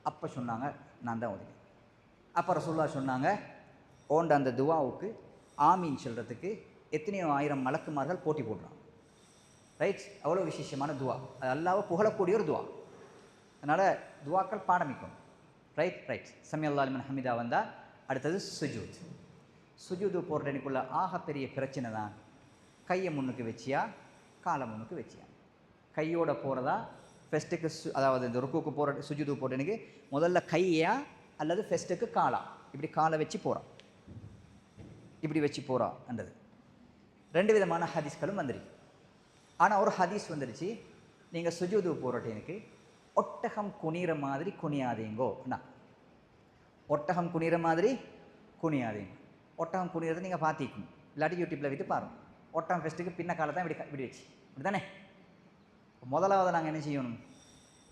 A: அப்போ சொன்னாங்க நான் தான் ஓதினேன். அப்போ ரசூலுல்லாஹ் சொன்னாங்க ஓண்ட அந்த துவாவுக்கு ஆமீன் சொல்கிறதுக்கு எத்தனையோ ஆயிரம் மலக்குமார்கள் போட்டி போடுறாங்க, ரைட். அவ்வளோ விசேஷமான துவா, அது அல்லாஹ்வை புகழக்கூடிய ஒரு துவா. அதனால் துவாக்கள் பாடமிக்கும், ரைட் ரைட். சமி அல்லாஹ் லிமன் ஹமிதா வந்தால் அடுத்தது சுஜூத். சுஜூது போடுறதுக்குள்ள ஆகப்பெரிய பிரச்சனை தான் கையை முன்னுக்கு வச்சியா காலை முன்னுக்கு வச்சியா. கையோட போகிறதா ஃபெஸ்ட்டுக்கு அதாவது இந்த ருக்குக்கு போகிற சுஜூது போட்டனுக்கு முதல்ல கையா அல்லது ஃபெஸ்ட்டுக்கு காலா, இப்படி காலை வச்சு போகிறான், இப்படி வச்சு போகிறான்ன்றது. 2 விதமான ஹதீஸ்களும் வந்துருக்கு. ஆனால் ஒரு ஹதீஸ் வந்துருச்சு, நீங்கள் சுஜூது போகிறட்டனுக்கு ஒட்டகம் குனிகிற மாதிரி குனியாதீங்கோ. என்ன ஒட்டகம் குனிகிற மாதிரி குனியாதீங்க. ஒட்டகம் குனிகிறத நீங்கள் பார்த்திக்கணும், இல்லாட்டி யூடியூப்பில் விட்டு பாருங்கள். ஒட்டகம் ஃபெஸ்ட்டுக்கு பின்ன காலை தான் இப்படி வச்சு இப்படி தானே. முதலாவது நாங்கள் என்ன செய்யணும்,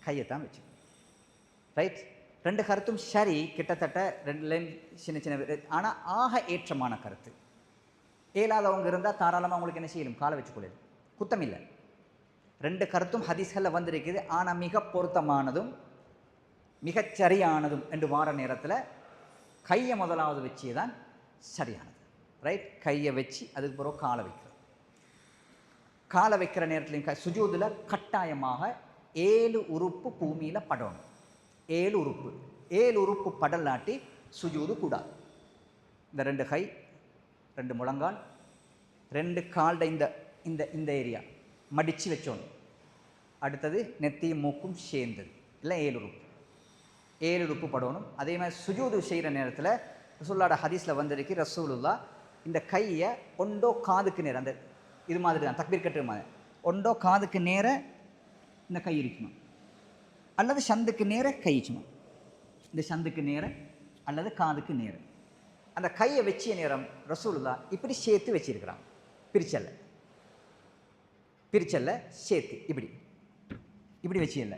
A: கையைத்தான் வச்சு, ரைட். 2 கருத்தும் சரி, கிட்டத்தட்ட 2லையும் சின்ன சின்ன, ஆனால் ஆக ஏற்றமான கருத்து. ஏழாதவங்க இருந்தால் தாராளமாக உங்களுக்கு என்ன செய்யணும், காலை வச்சுக்கொள்ளது, குத்தம் இல்லை. 2 கருத்தும் ஹதீஸ்களில் வந்திருக்குது. ஆனால் மிக பொருத்தமானதும் மிகச்சரியானதும் என்று வார நேரத்தில் கையை முதலாவது வச்சே தான் சரியானது, ரைட். கையை வச்சு அதுக்கு பிறகு காலை வைக்கிறது. காலை வைக்கிற நேரத்துலையும் சுஜூதில் கட்டாயமாக 7 உறுப்பு பூமியில் படணும். 7 உறுப்பு படலாட்டி சுஜூது கூடாது. இந்த 2 கை, 2 முழங்கால், 2 கால்ட இந்த இந்த இந்த ஏரியா மடித்து வச்சோணும். அடுத்தது நெத்தியும் மூக்கும் சேர்ந்தது, இல்லை 7 உறுப்பு படணும். அதே மாதிரி சுஜூது செய்கிற நேரத்தில் ரசூலுல்லாஹ் ஹதீஸில் வந்திருக்கு, ரசூலுல்லாஹ் இந்த கையை ஒண்டோ காதுக்கு நேரம், அந்த இது மாதிரி தான் தக்பீர் கட்டுற மாதிரி ஒண்டோ காதுக்கு நேர இந்த கை இருக்கணும், அல்லது சந்துக்கு நேர கை சும்மா இந்த சந்துக்கு நேர அல்லது காதுக்கு நேர. அந்த கையை வச்சிய நேரம் ரசூலுல்லாஹ் இப்படி சேர்த்து வச்சிருக்கிறாங்க, பிரிச்சல்ல சேர்த்து இப்படி இப்படி வச்சியல்ல,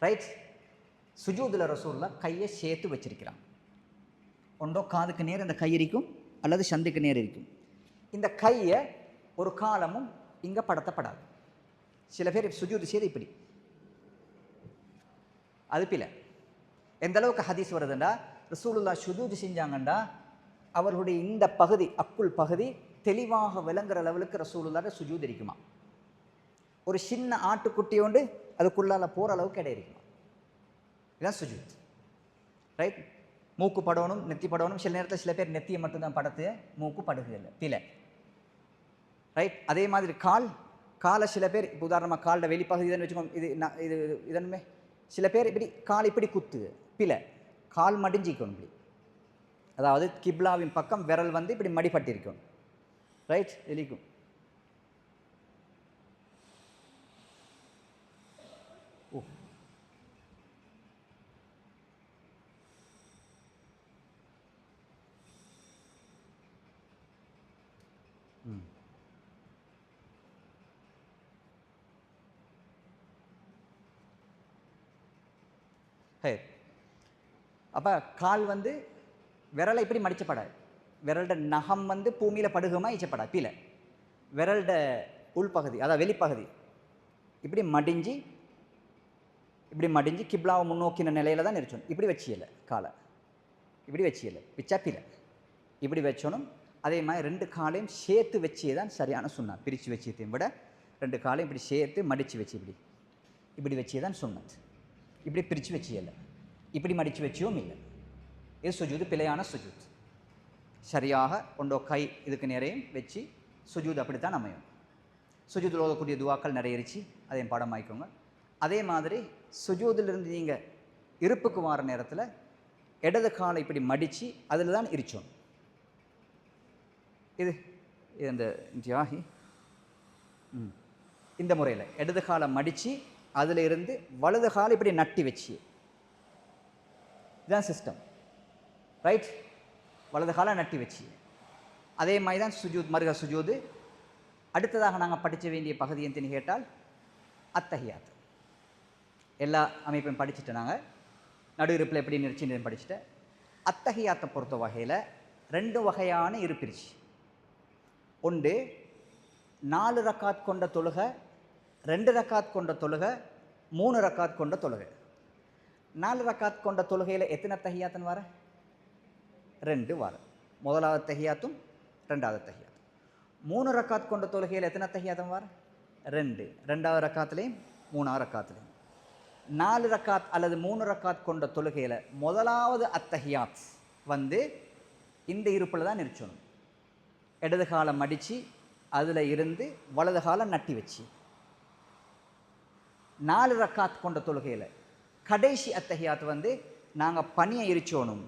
A: ரைட். சுஜூதில் ரசூலுல்லாஹ் கையை சேர்த்து வச்சிருக்கிறாங்க. ஒன்றோ காதுக்கு நேரம் இந்த கை இருக்கும் அல்லது சந்துக்கு நேரம் இருக்கும். இந்த கையை ஒரு காலமும் இங்கே படுத்தப்படாது. சில பேர் சுஜூது செய்து இப்படி, அது பில. எந்த அளவுக்கு ஹதீஸ் வருதுண்டா, ரசூலுல்லாஹ் சுஜூது செஞ்சாங்கண்டா அவர்களுடைய இந்த பகுதி அக்குள் பகுதி தெளிவாக விளங்குற லெவலுக்கு ரசூலுல்லாஹ் சுஜூது இருக்குமா. ஒரு சின்ன ஆட்டுக்குட்டியோண்டு அதுக்குள்ளால் போகிற அளவுக்கு இடம் இருக்குமா. இதுதான் சுஜூத், ரைட். மூக்கு படணும், நெத்தி படணும். சில நேரத்தில் சில பேர் நெத்தியை மட்டும்தான் படத்து, மூக்கு படுகுதில்லை, பிழை, ரைட். அதே மாதிரி காலை சில பேர் இப்போ உதாரணமாக காலோட வெளிப்பகுதி இதன்னு வச்சுக்கோங்க, இது இதன்மே சில பேர் இப்படி கால் இப்படி குத்து, பிழை. கால் மடிஞ்சிக்கணும் இப்படி, அதாவது கிப்லாவின் பக்கம் விரல் வந்து இப்படி மடிப்பட்டிருக்கும், ரைட். எலிக்கும் ஓ ஹே அப்போ கால் வந்து விரலை இப்படி மடிச்சப்படாது. விரலோட நகம் வந்து பூமியில் படுகமாக இச்சப்படாது. கீழே விரலோட உள்பகுதி அதாவது வெளிப்பகுதி இப்படி மடிஞ்சு கிப்லாவை முன்னோக்கின நிலையில தான் இருக்கணும். இப்படி வச்சியலை காலை, இப்படி வச்சியலை பிச்சாப்பில இப்படி வச்சோணும். அதே மாதிரி 2 காலையும் சேர்த்து வச்சே தான் சரியான சுன்னத். பிரித்து வச்சதையும் விட 2 காலையும் இப்படி சேர்த்து மடித்து வச்சு இப்படி வச்சே தான் சுன்னத். இப்படி பிரித்து வச்சியலை, இப்படி மடித்து வச்சியும் இல்லை. இது சுஜூது பிழையான சுஜூத். சரியாக கொண்டோ கை இதுக்கு நிறையும் வச்சு சுஜூத் அப்படித்தான் அமையும். சுஜூதில் ஓதக்கூடிய துவாக்கள் நிறைய இருச்சு, அதையும் பாடம் ஆயிக்கோங்க. அதே மாதிரி சுஜூதிலிருந்து நீங்கள் இருப்புக்கு வார நேரத்தில் இடது காலை இப்படி மடித்து அதில் தான் இருச்சோம். இது இந்த ஜாஹி இந்த முறையில் இடது காலை மடித்து அதில் இருந்து வலது காலை இப்படி நட்டி வச்சு, இதுதான் சிஸ்டம். ரைட், வலது காலை நட்டி வச்சு அதே மாதிரி தான் சுஜூத், மருக சுஜூது. அடுத்ததாக நாங்கள் படிக்க வேண்டிய பகுதி எந்தன்னு கேட்டால் அத்தஹியாத். எல்லா அமைப்பையும் படிச்சுட்டு நாங்கள் நடு இருப்பில் எப்படி நிறுத்தி படிச்சுட்டேன். அத்தஹியாத்தை பொறுத்த வகையில் 2 வகையான இருப்பிருச்சு. ஒன்று 4 ரக்காத் கொண்ட தொழுகை, 2 ரக்காத் கொண்ட தொழுகை, 3 ரக்காத் கொண்ட தொழுகை. 4 ரக்காத் கொண்ட தொழுகையில் எத்தனை தஹியாத்துன்னு வர? 2 வர. முதலாவது தஹியாத்தும் 2வது தஹியாத்தும். 3 ரக்காத் கொண்ட தொழுகையில் எத்தனை தஹியாத்தும் வர? 2. 2வது ரக்காத்துலேயும் 3வது ரக்காத்துலேயும். 4 ரக்காத் அல்லது 3 ரக்காத் கொண்ட தொழுகையில் முதலாவது அத்தஹியாத் வந்து இந்த இருப்பில் தான் நிறுத்தணும். இடது காலை மடித்து அதில் இருந்து வலது காலை நட்டி வச்சு. 4 ரக்காத் கொண்ட தொழுகையில் கடைசி அத்தஹியாத் வந்து நாங்கள் பனியை எரிச்சோணும்.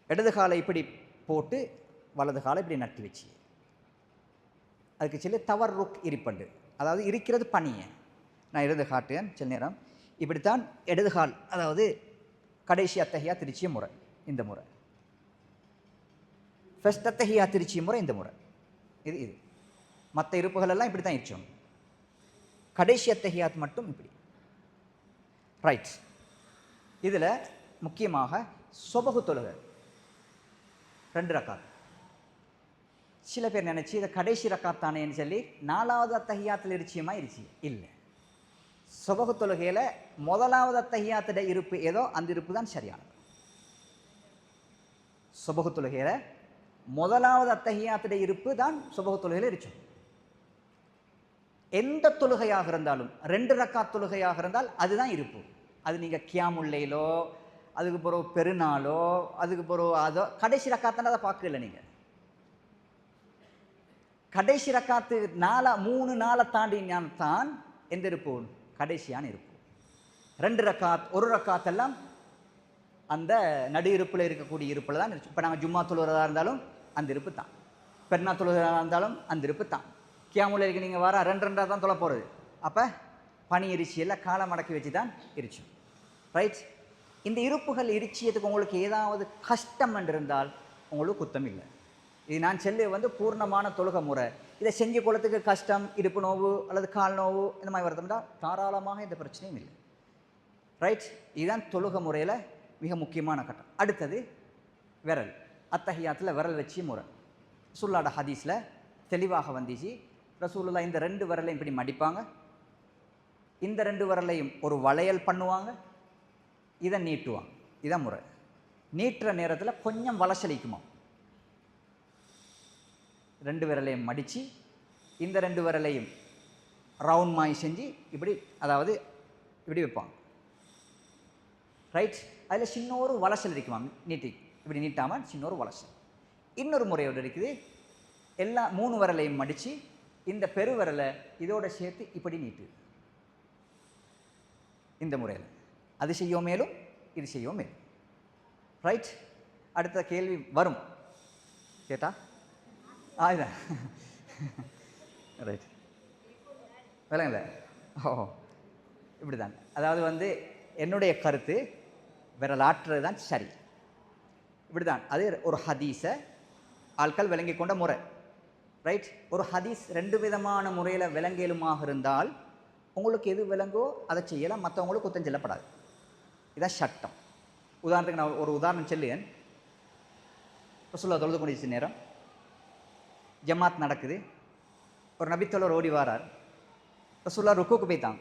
A: இடது காலை இப்படி போட்டு வலது காலை இப்படி நட்டி வச்சு. அதுக்கு சொல்லி தவறுக் இருப்பண்டு, அதாவது இருக்கிறது பனியை நான் இடது காட்டுவேன் சில நேரம். இப்படித்தான் இடது கால், அதாவது கடைசி அத்தஹியா திருச்சிய முறை இந்த முறை, ஃபர்ஸ்ட் அத்தஹியா திருச்சிய முறை இந்த முறை. இது மற்ற இருப்புகள் எல்லாம் இப்படி தான் இருச்சோம். கடைசி அத்தஹியாத் மட்டும் இப்படி. ரைட். இதில் முக்கியமாக சொபகு தொழுகை 2 ரக்காத். சில பேர் நினச்சி இதை கடைசி ரக்காத் தானேன்னு சொல்லி 4வது அத்தஹியாத்தில் இருச்சியமா இருச்சு. இல்லை, சொபகு தொழுகையில் முதலாவது அத்தஹியாத்துடைய இருப்பு ஏதோ அந்த இருப்பு தான் சரியானது. சொபகு தொழுகையில் முதலாவது அத்தஹியாத்துடைய இருப்பு தான் சொபகு தொழுகையில் இருக்கும். எந்த தொழுகையாக இருந்தாலும் 2 ரக்காத் தொழுகையாக இருந்தால் அதுதான் இருப்பு. அது நீங்கள் கியாமுல்லையிலோ அதுக்கு பிறகு பெருநாளோ அதுக்கு பிறகு அதோ கடைசி ரக்காத்தான அதை பார்க்கல. நீங்கள் கடைசி ரக்காத்து 3 நாளை தாண்டி தான் எந்த இருப்பு கடைசியான இருப்பு. 2 ரக்காத் 1 ரக்காத் எல்லாம் அந்த நடு இருப்பில் இருக்கக்கூடிய இருப்பில் தான் இருக்கும். இப்போ நாங்கள் ஜும்மா தொழுகிறதா இருந்தாலும் அந்த இருப்பு தான், பெருநா தொழுகிறதா இருந்தாலும் அந்த இருப்பு தான். கியாமுல்ல இருக்கு நீங்கள் வர 2 தான் தொலை போகிறது. அப்போ பனி எரிச்சியெல்லாம் காலை மடக்கி வச்சு தான் எரிச்சோம். ரைட். இந்த இருப்புகள் எரிச்சியதுக்கு உங்களுக்கு ஏதாவது கஷ்டம் என்று இருந்தால் உங்களுக்கு குத்தம் இல்லை. இது நான் சொல்ல பூர்ணமான தொழுகை முறை. இதை செஞ்சு கொள்ளத்துக்கு கஷ்டம், இடுப்பு நோவு அல்லது கால் நோவு இந்த மாதிரி வருதுன்னா தாராளமாக எந்த பிரச்சனையும் இல்லை. ரைட். இதுதான் தொழுகை முறையில் மிக முக்கியமான கட்டம். அடுத்தது விரல். அத்தஹியாத்தில் விரல் வச்சு முறை ரசூலுல்லாஹ் ஹதீஸில் தெளிவாக வந்துச்சு. ரசூலுல்லாஹ் இந்த 2 விரலையும் இப்படி மடிப்பாங்க, இந்த 2 விரலையும் ஒரு வளையல் பண்ணுவாங்க, இதை நீட்டுவாங்க. இதான் முறை. நீட்டுற நேரத்தில் கொஞ்சம் வளசலிக்குமா. 2 விரலையும் மடித்து இந்த 2 விரலையும் ரவுண்ட் மாய் செஞ்சு இப்படி, அதாவது இப்படி வைப்பாங்க. ரைட். அதில் சின்ன ஒரு வளசல் இருக்குமா, நீட்டி இப்படி நீட்டாமல் சின்ன ஒரு வளசல். இன்னொரு முறையோடு இருக்குது. எல்லா 3 விரலையும் மடித்து இந்த பெரு விரலை இதோட சேர்த்து இப்படி நீட்டு. இந்த முறையில் அது செய்யும் மேலும் இது செய்யும் மேலும். ரைட். அடுத்த கேள்வி வரும் கேட்டா இதுதான். ரைட். விளங்கல? இப்படி தான். அதாவது என்னுடைய கருத்து விரலாற்றுறது தான் சரி. இப்படி தான். அது ஒரு ஹதீஸை ஆட்கள் விளங்கி கொண்ட முறை. ரைட். ஒரு ஹதீஸ் 2 விதமான முறையில் விளங்கலுமாக இருந்தால் உங்களுக்கு எது விளங்கோ அதை செய்யலாம், மற்றவங்களுக்கு குத்தம் செல்லப்படாது. இதான் சட்டம். உதாரணத்துக்கு நான் ஒரு உதாரணம் சொல்லுவேன். ரசூலுல்லாஹ் தொழுது கொண்டிருந்த நேரம் ஜமாத் நடக்குது. ஒரு நபித்தோழர் ஓடி வாரார். ரசூலுல்லாஹ் ருக்குக்கு போய்த்தாங்க.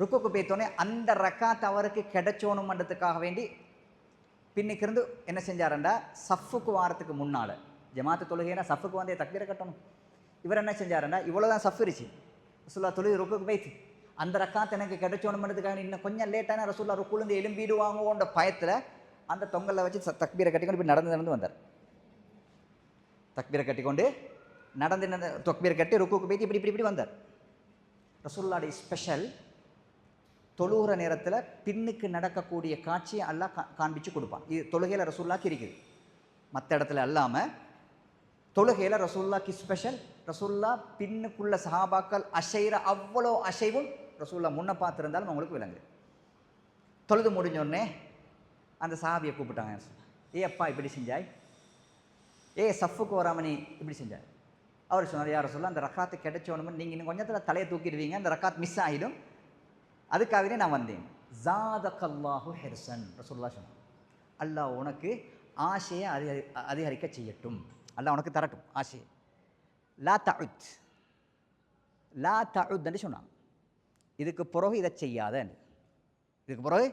A: ருக்குக்கு போய்த்தோடனே அந்த ரக்காத் அவருக்கு கிடைச்சோணுமன்றதுக்காக வேண்டி பின்னுக்கு இருந்து என்ன செஞ்சாருண்டா, சஃப்புக்கு வாரத்துக்கு முன்னால் ஜமாத்து தொழுகைனா சஃப்புக்கு வந்து தக்பீரை கட்டணும். இவர் என்ன செஞ்சாருண்டா, இவ்வளோதான் சஃப் இருச்சு. ரசூலுல்லாஹ் தொழுகை ருக்குக்கு போய்த்து அந்த ரக்காத் எனக்கு கிடைச்சோணுமன்றதுக்காக இன்னும் கொஞ்சம் லேட்டான ரசூலுல்லாஹ் ருக்குலேருந்து எலும்பிடுவாங்கன்ற பயத்தில் அந்த தொங்கலில் வச்சு தக்பீரை கட்டிக்கொண்டு இப்படி நடந்து வந்தார். தக்பீரை கட்டிக்கொண்டு நடந்து தக்பீரை கட்டி ருக்குக்கு போய்த்து இப்படி இப்படி இப்படி வந்தார். ரசூலுல்லாஹ்வுடைய ஸ்பெஷல் தொழுகிற நேரத்தில் பின்னுக்கு நடக்கக்கூடிய காட்சியை அல்லாஹ் காண்பிச்சு கொடுப்பான். இது தொழுகையில் ரசூலுல்லாஹ்க்கு இருக்குது. மற்ற இடத்துல அல்லாமல் தொழுகையில் ரசூலுல்லாஹ்க்கு ஸ்பெஷல். ரசூலுல்லாஹ் பின்னுக்குள்ள சஹாபாக்கள் அசைகிற அவ்வளோ அசைவும் ரசூலுல்லாஹ் முன்ன பார்த்துருந்தாலும் அவங்களுக்கு விளங்கு. தொழுது முடிஞ்சோடனே அந்த சஹாபியை கூப்பிட்டாங்க. ஏ அப்பா இப்படி செஞ்சாய், ஏ சஃப்புக்கு வராமல் நீ இப்படி செஞ்சாய். அவர் சொன்னார், யார் ரசூலுல்லாஹ் அந்த ரக்காத்து கிடைச்சோன்னு நீங்கள் இன்னும் கொஞ்சத்தில் தலையை தூக்கிடுவீங்க, அந்த ரக்காத் மிஸ் ஆகிடும், அதுக்காகவே நான் வந்தேன். ஜாதகல்லாஹு ஹெர்சன் ரசூலுல்லாஹ் சொன்னார், அல்லாஹ் உனக்கு ஆசையை அதிகரிக்க செய்யட்டும், அல்லாஹ் உனக்கு தரட்டும் ஆசையை. லா தஉத் லா தஉத் என்று சொன்னாங்க. இதுக்கு பிறகு இதை செய்யாத, இதுக்கு பிறகு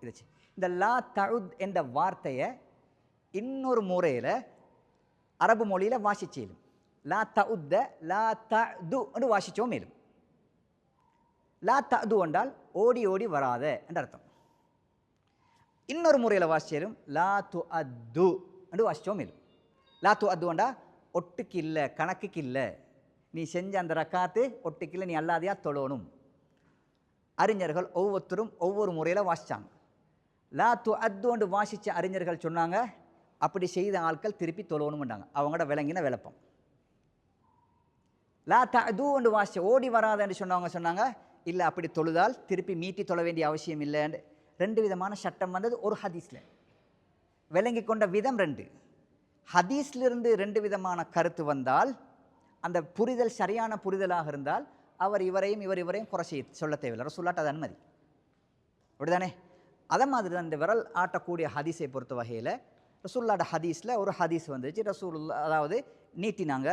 A: இதை செய். இந்த லா தஉத் என்ற வார்த்தையை இன்னொரு முறையில் அரபு மொழியில் வாசிச்சேலும் லா தஉத்த லா தது என்று வாசித்தோம். மேலும் லா தது என்றால் ஓடி ஓடி வராத என்ற அர்த்தம். இன்னொரு முறையில் வாசிச்சாலும் லா து அத்து என்று வாசித்தோம். மேலும் லா து அத்து என்றால் ஒட்டுக்கு இல்லை, கணக்குக்கு இல்லை, நீ செஞ்ச அந்த ரக்காத்து ஒட்டுக்கு இல்லை, நீ அல்லாதையா தொழணும். அறிஞர்கள் ஒவ்வொருத்தரும் ஒவ்வொரு முறையில் வாசித்தாங்க. லா து அத்து என்று வாசித்த அறிஞர்கள் சொன்னாங்க, அப்படி செய்த ஆட்கள் திருப்பி தொழணும்ன்றாங்க. அவங்களோட விளங்கின விளப்பம். லா தது என்று வாசித்த ஓடி வராதன்னு சொன்னவங்க சொன்னாங்க, இல்லை அப்படி தொழுதால் திருப்பி மீட்டி தொழ வேண்டிய அவசியம் இல்லைன்னு. ரெண்டு விதமான சட்டம் வந்தது ஒரு ஹதீஸில். விளங்கி கொண்ட விதம் ரெண்டு. ஹதீஸ்லிருந்து ரெண்டு விதமான கருத்து வந்தால் அந்த புரிதல் சரியான புரிதலாக இருந்தால் அவர் இவரையும் இவரையும் குறை சொல்ல தேவையில்லை. ரசூலுல்லாஹ் அது அனுமதி. அப்படிதானே? அதை மாதிரி தான் இந்த விரல் ஆட்டக்கூடிய ஹதீஸை பொறுத்த வகையில் ரசூலுல்லாஹ் ஹதீஸில் ஒரு ஹதீஸ் வந்துருச்சு, ரசூலுல்லாஹ் அதாவது நீட்டினாங்க.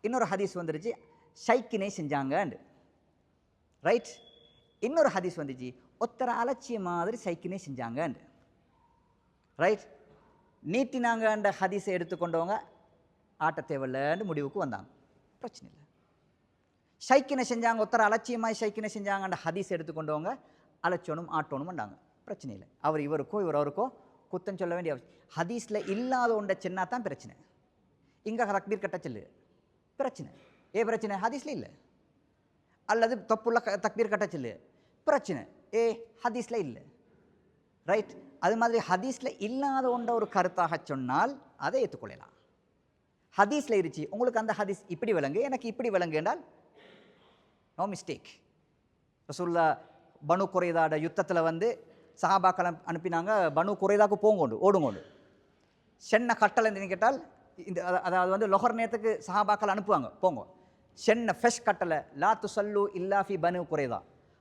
A: இன்னொரு ஹதீஸ் வந்துருச்சு, ஷைக்கினை செஞ்சாங்க. ரைட்? இன்னொரு ஹதீஸ் வந்துச்சு, ஒத்தர அலட்சிய மாதிரி சைக்கினே செஞ்சாங்க. ரைட்? நீட்டினாங்கன்ற ஹதீஸை எடுத்துக்கொண்டவங்க ஆட்ட தேவையில்லைன்னு முடிவுக்கு வந்தாங்க. பிரச்சனை இல்லை. சைக்கினை செஞ்சாங்க, ஒத்தர அலட்சியமாய் சைக்கினை செஞ்சாங்கன்ற ஹதீஸ் எடுத்துக்கொண்டவங்க அலட்சணும் ஆட்டணும்ண்டாங்க. பிரச்சனை இல்லை. அவர் இவருக்கோ இவர் அவருக்கோ குத்தம் சொல்ல வேண்டிய அவசியம். ஹதீஸில் இல்லாத ஒன்றை சென்னா தான் பிரச்சனை. இங்கே தக்பீர் கட்ட சொல்லு பிரச்சனை. பிரச்சனை ஹதீஸில் இல்லை. அல்லது தப்புள்ள தக்பீர் கட்ட சொல்லு பிரச்சனை. ஹதீஸில் இல்லை. ரைட்? அது மாதிரி ஹதீஸில் இல்லாத ஒன்ற ஒரு கருத்தாக சொன்னால் அதை ஏற்றுக்கொள்ளலாம். ஹதீஸில் இருந்துச்சு, உங்களுக்கு அந்த ஹதீஸ் இப்படி விளங்கு, எனக்கு இப்படி விளங்கு என்றால் நோ மிஸ்டேக். ரசூலுல்லாஹ் பனு குறைதாட யுத்தத்தில் வந்து சஹாபாக்கள் அனுப்பினாங்க, பனு குறைதாக்கு போங்கொண்டு ஓடுங்கொண்டு. சென்னை கட்டளை கேட்டால் இந்த அதாவது வந்து லொஹர் நேரத்துக்கு சஹாபாக்கள் அனுப்புவாங்க, போங்க. சென்னை ஃபெஷ் கட்டளை லா துசல்லு இல்லாஃபி பனு குறைதா,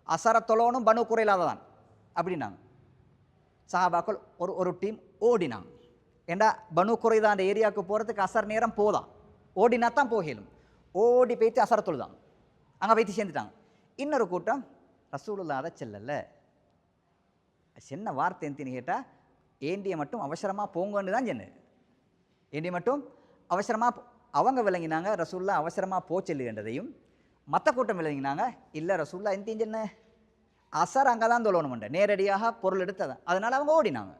A: அசர தொழணும் பனு குறையிலாத தான் அப்படின்னாங்க. சஹாபாக்கள் ஒரு டீம் ஓடினாங்க. ஏண்டா பனு குறைதா அந்த ஏரியாவுக்கு போகிறதுக்கு அசர் நேரம் போதான், ஓடினா தான் போகலும். ஓடி போய்த்து அசர தொழுதாங்க, அங்கே போய்த்து சேர்ந்துட்டாங்க. இன்னொரு கூட்டம் ரசூலுல்லாஹ் அதை செல்லலை. சின்ன வார்த்தை எந்தின்னு கேட்டால் ஏண்டிய மட்டும் அவசரமாக போங்கன்னு தான் சொன்னேன். ஏண்டிய மட்டும் அவசரமாக அவங்க விளங்கினாங்க ரசூலுல்லாஹ் அவசரமாக போச்செல்லுகின்றதையும். மற்ற கூட்டம் விளங்கினாங்க இல்லை ரசூலுல்லாஹ் எந்தின்னு சொன்ன அசர் அங்கே தான் தொழணும்ன்ற நேரடியாக பொருள் எடுத்ததான். அதனால் அவங்க ஓடினாங்க.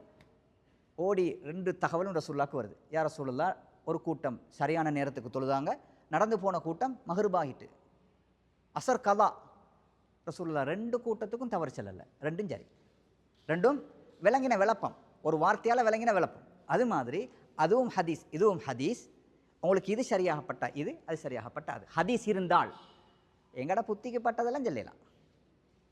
A: ஓடி ரெண்டு தகவலும் ரசூலுல்லாஹ்க்கு வருது. யார் ரசூலுல்லாஹ் ஒரு கூட்டம் சரியான நேரத்துக்கு தொழுதாங்க, நடந்து போன கூட்டம் மஹ்ரிபாகிட்டு அசர் கதா. ரசூலுல்லாஹ் ரெண்டு கூட்டத்துக்கும் தவறு செல்லலை, ரெண்டும் சரி, ரெண்டும் விளங்கின விளப்பம், ஒரு வார்த்தையால் விளங்கின விளப்பம். அது மாதிரி அதுவும் ஹதீஸ் இதுவும் ஹதீஸ். உங்களுக்கு இது சரியாகப்பட்டா இது, அது சரியாகப்பட்ட அது. ஹதீஸ் இருந்தால் எங்கட புத்திக்கு பட்டதெல்லாம் சொல்லலாம்.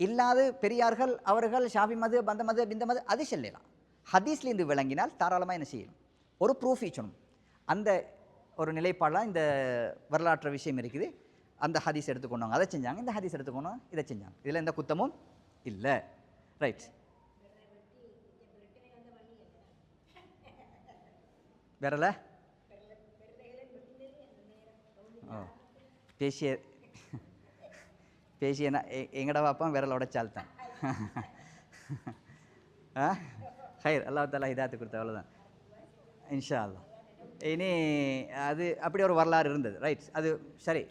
A: இல்லாது பெரியார்கள் அவர்கள் ஷாஃபி மது பந்த மது இந்த மது அது சொல்லலாம். ஹதீஸ்லேருந்து விளங்கினால் தாராளமாக என்ன செய்யணும், ஒரு ப்ரூஃப் ஈச்சணும். அந்த ஒரு நிலைப்பாடலாம் இந்த வரலாற்று விஷயம் இருக்குது. அந்த ஹதீஸ் எடுத்துக்கொண்டாங்க, அதை செஞ்சாங்க, இந்த ஹதீஸ் எடுத்துக்கொண்டோம், இதை செஞ்சாங்க. இதில் எந்த குத்தமும் இல்லை. ரைட்? விரல ஓ பேசிய பேசிய எங்கட பாப்பான் விரல உடைச்சால் தான் ஹைர் அல்லாஹ் தாலா ஹிதாயத்து கொடுத்த அவ்வளோதான் இன்ஷா அல்லாஹ். இனி அது அப்படி ஒரு வரலாறு இருந்தது ரைட். அது சரி.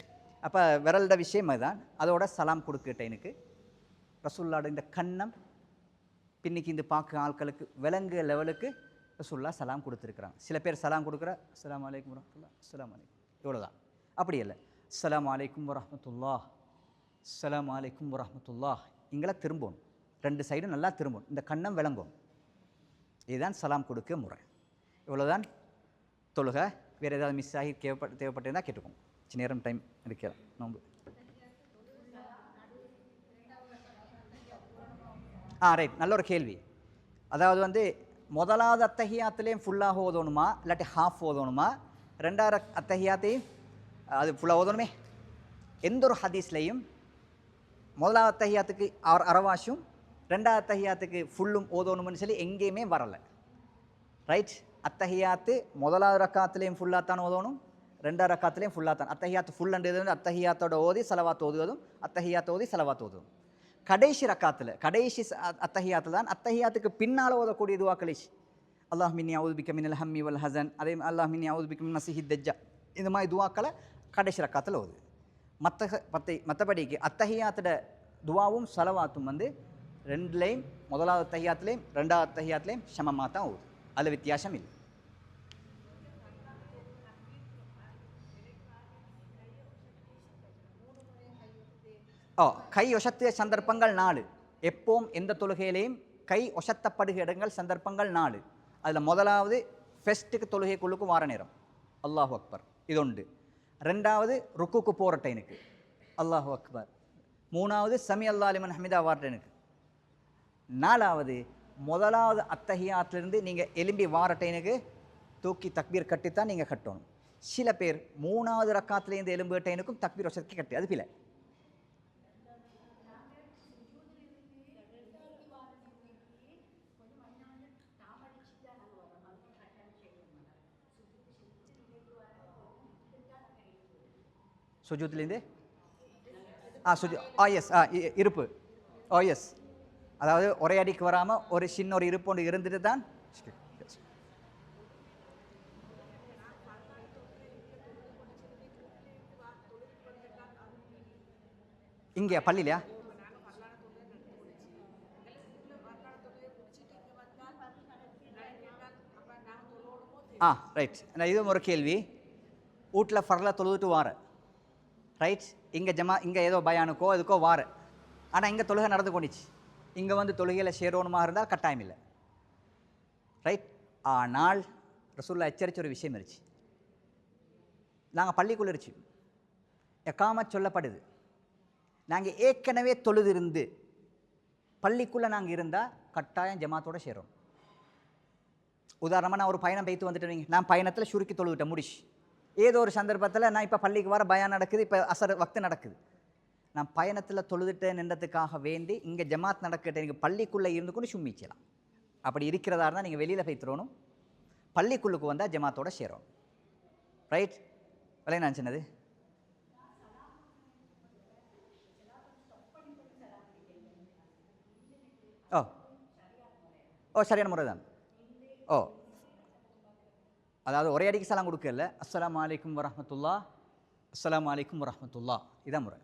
A: அப்போ விரல்ட விஷயம் அதுதான். அதோட சலாம் கொடுக்கிட்ட எனக்கு ரசூல்லாட இந்த கண்ணம் பின்னிக்கு இந்த பார்க்க ஆட்களுக்கு விலங்கு லெவலுக்கு ரசூல்லா சலாம் கொடுத்துருக்குறாங்க. சில பேர் சலாம் கொடுக்குற அஸ்ஸலாமு அலைக்கும் வரஹ்மத்துல்லாஹ், அஸ்ஸலாமு அலைக்கும், இவ்வளோதான். அப்படி இல்லை, அஸ்ஸலாமு அலைக்கும் வரஹ்மத்துல்லாஹ், அஸ்ஸலாமு அலைக்கும் வரஹ்மத்துல்லாஹ், இங்கெல்லாம் திரும்பணும், ரெண்டு சைடும் நல்லா திரும்பணும், இந்த கண்ணம் விளங்கும். இதுதான் சலாம் கொடுக்க முறை. இவ்வளோதான் தொழுகை. வேறு ஏதாவது மிஸ் ஆகி தேவைப்பட்டிருந்தால் கேட்டுக்கோங்க. சின்ன நேரம் டைம் இருக்கலாம். நோம்பு ரைட். நல்ல ஒரு கேள்வி. அதாவது முதலாவது அத்தஹியாத்துலேயும் ஃபுல்லாக ஓதணுமா இல்லாட்டி ஹாஃப் ஓதணுமா, ரெண்டாவது அத்தஹியாத்தையும் அது ஃபுல்லாக ஓதணுமே? எந்த ஒரு ஹதீஸ்லையும் முதலாவது அத்தஹியாத்துக்கு அரவாஷும் ரெண்டாவது அத்தஹியாத்துக்கு ஃபுல்லும் ஓதணும்னு சொல்லி எங்கேயுமே வரலை. ரைட். அத்தஹியாத்து முதலாவது ரக்காத்துலேயும் ஃபுல்லாக தான் ஓதணும், ரெண்டாவது ரக்காத்துலேயும் ஃபுல்லாக தான். அத்தஹியாத்து ஃபுல்லுன்றது அத்தஹியாத்தோட ஓதி செலவாத்து ஓதுவதும், அத்தஹியாத்து ஓதி செலவாத்து ஓதுவதும். கடைசி ரக்காத்தில் கடைசி அத்தஹியாத்து தான். அத்தஹியாத்துக்கு பின்னால் ஓதக்கூடிய துவா கடைசி. அல்லாஹ் மின்னி அவுது பிக்க மினல் ஹம்மி வல் ஹசன், அதே அல்லாஹ் மின்னி அவுது பிக்க மின் மஸீஹி தஜ்ஜா, இந்த மாதிரி துவாக்களை கடைசி ரக்காத்தில் ஓது. மற்றபடிக்கு அத்தஹியாத்தோட துவாவும் செலவாத்தும் ரெண்டுலேயும் முதலாவது அத்தஹியாத்துலேயும் ரெண்டாவது அத்தஹியாத்துலேயும் சமமாக தான் ஓது. அதில் வித்தியாசம் இல்லை. கை ஒசத்திய சந்தர்ப்பங்கள் 4. எப்பவும் எந்த தொழுகையிலையும் கை ஒசத்தப்படுகிற இடங்கள் சந்தர்ப்பங்கள் 4. அதில் முதலாவது ஃபெஸ்ட்டுக்கு தொழுகைக்குள்ளுக்கு வார நேரம் அல்லாஹு அக்பர், இது ஒன்று. ரெண்டாவது ருக்குக்கு போகிற டைனுக்கு அல்லாஹு அக்பர். மூணாவது சமி அல்லா லிமன் ஹமிதா வார டைனுக்கு. நாலாவது முதலாவது அத்தஹியாத்திலிருந்து நீங்கள் எலும்பி வார டைனுக்கு தூக்கி தக்பீர் கட்டித்தான் நீங்கள் கட்டணும். சில பேர் மூணாவது ரக்காத்துலேருந்து எலும்பு டைனுக்கும் தக்பீர் வசதிக்கு கட்டி, அது பிள்ளை. சுஜூத்லேருந்து எஸ் இருப்பு. எஸ், அதாவது ஒரே அடிக்கு வராமல் ஒரு சின்ன ஒரு இருப்பு ஒன்று இருந்துட்டு தான். இங்கே பள்ளியிலையா? ரைட். இதுவும் ஒரு கேள்வி. வீட்டில் ஃபர்லா தொழுதுட்டு வார, ரைட். இங்கே ஏதோ பயானுக்கோ இதுக்கோ வார, ஆனால் இங்கே தொழுகை நடந்து கொண்டுச்சு. இங்கே தொழுகையில் சேரோணுமா இருந்தால் கட்டாயம் இல்லை, ரைட். ஆனால் ரசூல்லா எச்சரித்த ஒரு விஷயம் இருந்துச்சு. நாங்கள் பள்ளிக்குள்ளே இருச்சு, எக்காமத் சொல்லப்படுது. நாங்கள் ஏற்கனவே தொழுது இருந்து பள்ளிக்குள்ளே நாங்கள் இருந்தால் கட்டாயம் ஜமாத்தோடு சேரோம். உதாரணமாக நான் ஒரு பயணம் பெய்த்து வந்துட்டு, நான் பயணத்தில் சுருக்கி தொழுவிட்டேன், முடிச்சு. ஏதோ ஒரு சந்தர்ப்பத்தில் நான் இப்போ பள்ளிக்கு வர பயான் நடக்குது, இப்போ அசர் வக்து நடக்குது, நான் பயணத்தில் தொழுதுட்டேன் நின்றதுக்காக வேண்டி இங்கே ஜமாத் நடக்கிட்ட நீங்கள் பள்ளிக்குள்ளே இருந்து கொண்டு சும்மிச்சலாம். அப்படி இருக்கிறதா இருந்தால் நீங்கள் வெளியில் போய்த்துறணும், பள்ளிக்குள்ளுக்கு வந்தால் ஜமாத்தோடு சேரும், ரைட். விலை நான் சொன்னது சரியான முறை தான். அதாவது ஒரே அடிக்கு சலாம் கொடுக்கல, அஸ்ஸலாமு அலைக்கும் வரஹ்மத்துல்லாஹ், அஸ்ஸலாமு அலைக்கும் வரஹ்மத்துல்லாஹ், இதான் முறை.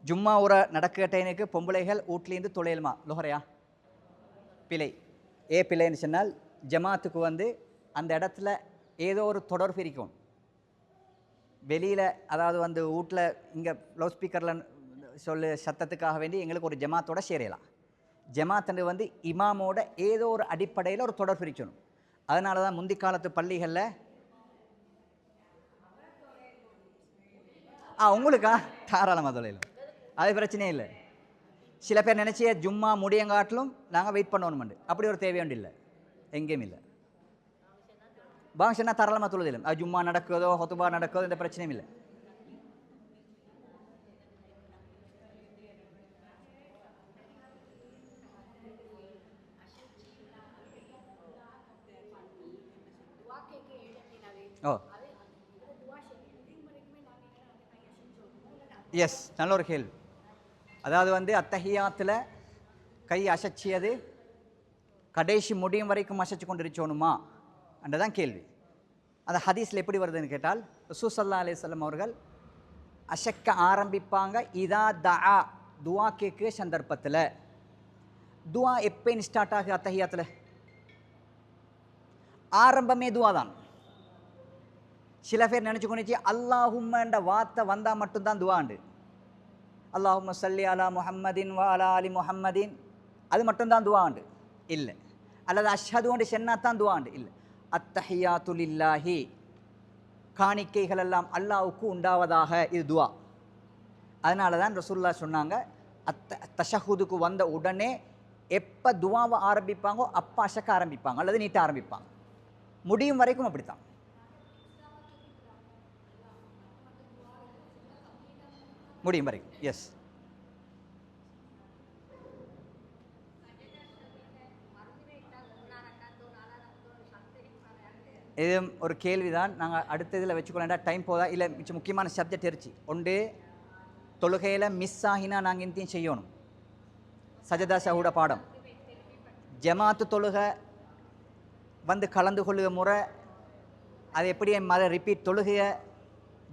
A: ஜும்மா உரை நடக்கிற டைனுக்கு பொம்பளைகள் வீட்லேருந்து தொழையலுமா? லொஹரையா? பிழை. பிழைன்னு சொன்னால் ஜமாத்துக்கு அந்த இடத்துல ஏதோ ஒரு தொடர்பு இருக்கும். வெளியில் அதாவது வீட்டில் இங்கே லவுட் ஸ்பீக்கரில் சத்தத்துக்காக வேண்டி எங்களுக்கு ஒரு ஜமாத்தோட சேரலாம். ஜமாத்து இமாமோட ஏதோ ஒரு அடிப்படையில் ஒரு தொடர்பு இருக்கணும். அதனால தான் முந்தி காலத்து பள்ளிகளில் உங்களுக்கா தாராளமாக தொழிலும், அது பிரச்சனையே இல்லை. சில பேர் நினச்சிய ஜும்மா முடியங்காட்டிலும் நாங்கள் வெயிட் பண்ணணுமெண்டு, அப்படி ஒரு தேவையோண்டு இல்லை, எங்கேயும் இல்லை. பாங்ஷன்னா தாராளமாக தொழுதில்லை, அது ஜும்மா நடக்குதோ ஹொத்துபா நடக்குதோ எந்த பிரச்சனையும் இல்லை. ஓ எஸ், நல்ல ஒரு கேள்வி. அதாவது அத்தஹியாத்தில் கை அசைச்சியது கடைசி முடியும் வரைக்கும் அசைச்சு கொண்டு இருக்கணுமா என்றதான் கேள்வி. அந்த ஹதீஸில் எப்படி வருதுன்னு கேட்டால், ரசூல் ஸல்லல்லாஹு அலைஹி வஸல்லம் அவர்கள் அசக்க ஆரம்பிப்பாங்க இதா தஆ, துவா கேட்க சந்தர்ப்பத்தில். துவா எப்போ ஸ்டார்ட் ஆகுது அத்தஹியாத்தில்? ஆரம்பமே துவா தான். சில பேர் நினச்சி கொண்டுச்சு அல்லாஹும்மன்ற வார்த்தை வந்தால் மட்டும்தான் துவாண்டு. அல்லாஹும்ம ஸல்லி அலா முஹம்மதின் வ அலா அலி முஹம்மதின், அது மட்டும்தான் துவாண்டு இல்லை. அல்லது அஷ்ஹதுன்னு சொன்னா தான் துவாண்டு இல்லை. அத்தஹியாத்து லில்லாஹி, காணிக்கைகள் எல்லாம் அல்லாஹ்வுக்கு உண்டாவதாக, இது துவா. அதனால தான் ரசூலுல்லாஹ் சொன்னாங்க, தஷஹுதுக்கு வந்த உடனே எப்போ துவாவை ஆரம்பிப்பாங்கோ அப்போ அஷக்க ஆரம்பிப்பாங்க அல்லது நீட்ட ஆரம்பிப்பாங்க. முடியும் வரைக்கும் அப்படித்தான். முடியும் வரைக்கும் எஸ். இது ஒரு கேள்விதான். நாங்கள் அடுத்த இதில் வச்சுக்கொள்ளா, டைம் போதா இல்லை மிச்சம் முக்கியமான சப்ஜெக்ட் இருந்துச்சு. ஒன்று தொழுகையில் மிஸ் ஆகினா நாங்கள் இன்றையும் செய்யணும் சஜதா சஹூட பாடம். ஜமாத்து தொழுகை கலந்து கொள்ளுக முறை, அது எப்படி என் ரிப்பீட் தொழுகைய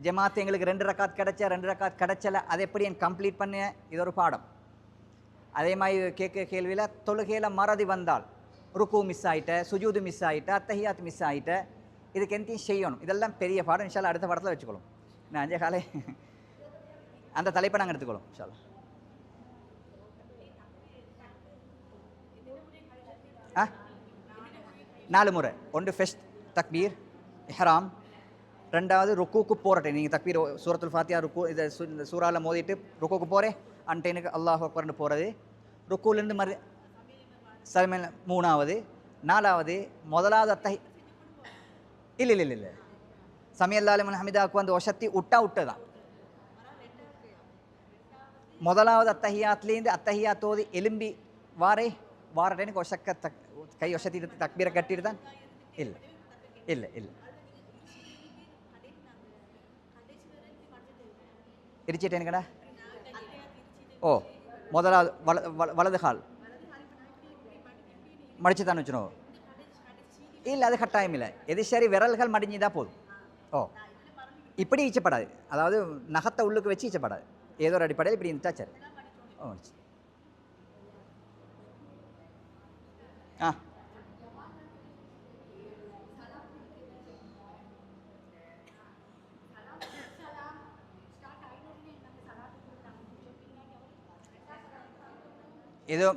A: ஜமாத்து எங்களுக்கு 2 ரக்காத் கிடைச்ச 2 ரக்காத் கிடைச்சல, அதை எப்படி என் கம்ப்ளீட் பண்ண, இது ஒரு பாடம். அதே மாதிரி கேட்க கேள்வியில் தொழுகையில் மறதி வந்தால், ருக்கு மிஸ் ஆகிட்ட, சுஜூது மிஸ் ஆகிட்ட, அத்தஹியாத் மிஸ் ஆகிட்ட, இதுக்கு எந்தையும் செய்யணும். இதெல்லாம் பெரிய பாடம். இன்ஷால்லா அடுத்த பாடத்தில் வச்சுக்கணும். நான் 5 காலை அந்த தலைப்பை நாங்கள் எடுத்துக்கணும் இன்ஷால்லா. ஆ 4 முறை. ஒன்று ஃபெஸ்ட் தக்பீர் இஹ்ராம், ரெண்டாவது ருக்குக்கு போகிறட்டே நீங்கள் தக்பீர் சூரத்துல் ஃபாத்தியா ருக்கு இதை சூறாவில் மோதிட்டு ருக்குக்கு போகிறேன் அன்டைனுக்கு அல்லாஹ் அக்பர்னு போகிறது. ருக்குலேருந்து சலமையில் 3வது, 4வது முதலாவது இல்லை இல்லை இல்லை சமியல்லா லிமன் ஹமிதாவுக்கு ஒசத்தி விட்டது தான். முதலாவது அத்தஹியாத்லேருந்து அத்தஹியாத்தோதி எலும்பி வார டைனுக்கு ஒசக்க கை ஒசத்திட்டு தக்பீரை கட்டிட்டு தான். இல்லை இல்லை இல்லை இடிச்சிட்டேனுக்கடா. ஓ முதலாவது வலது கால் மடிச்சு தான் வச்சுனோம். இல்லை அது கட்டாயம் இல்லை. எது சரி விரல்கள் மடிஞ்சுதான் போதும். ஓ இப்படி ஈச்சப்படாது, அதாவது நகத்தை உள்ளுக்கு வச்சு ஈச்சப்படாது. ஏதோ ஒரு அடிப்படையில் இப்படி இருந்தா சரி. ஓ ஆ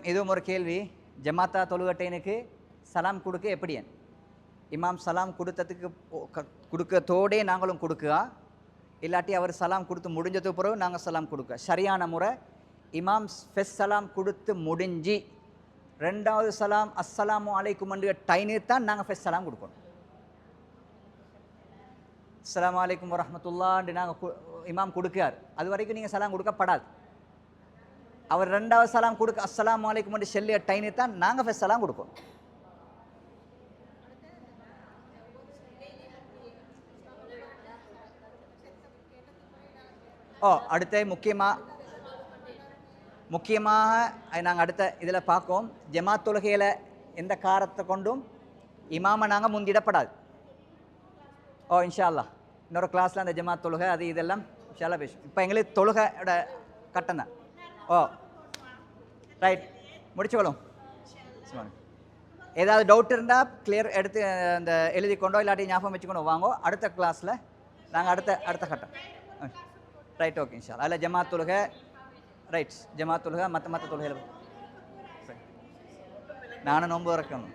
A: இதுவும் ஒரு கேள்வி. ஜமாத்தா தொழுகட்டைனுக்கு சலாம் கொடுக்க எப்படியன்? இமாம் சலாம் கொடுக்கத்தோடே நாங்களும் கொடுக்கா, இல்லாட்டி அவர் சலாம் கொடுத்து முடிஞ்சதுக்கு பிறகு நாங்கள் சலாம் கொடுக்க. சரியான முறை இமாம் ஃபெஸ் சலாம் கொடுத்து முடிஞ்சு 2வது சலாம் அஸ்ஸலாமு அலைக்கும் டைனு தான் நாங்கள் ஃபெஸ் சலாம் கொடுக்கணும். அஸ்ஸலாமு அலைக்கும் வரஹ்மத்துல்லாஹ்னு நாங்கள் இமாம் கொடுக்கார், அது வரைக்கும் நீங்கள் சலாம் கொடுக்கப்படாது. அவர் 2வது சலாம் கொடுக்க அஸ்ஸலாமு அலைக்கும் சொல்லிய டைனு தான் நாங்கள் ஃபெஸ் சலாம் கொடுக்கணும். அடுத்த முக்கியமாக நாங்கள் அடுத்த இதில் பார்ப்போம். ஜமாத் தொழுகையில் எந்த காரத்தை கொண்டும் இமாமை நாங்கள் முந்திடப்படாது. இன்ஷா அல்லாஹ் இன்னொரு கிளாஸில் அந்த ஜமாத் தொழுகை அது இதெல்லாம் இன்ஷா அல்லாஹ் பேசும். இப்போ எங்களுக்கு தொழுகையோட கட்டம் தான். ரைட் முடிச்சுக்கொள்ளும். ஏதாவது டவுட் இருந்தால் கிளியர் எடுத்து அந்த எழுதி கொண்டோ இல்லாட்டி ஞாபகம் வச்சுக்கொண்டோ வாங்கோ. அடுத்த கிளாஸில் நாங்கள் அடுத்த கட்டம். ரைட் ஓகே இன்ஷா அல்லாஹ். அதில் ஜமாத் தொழுகை, ரைட் ஜமாத் தொழுகை மற்ற தொழுகையில் நானும் நோன்பு திறக்கணும்.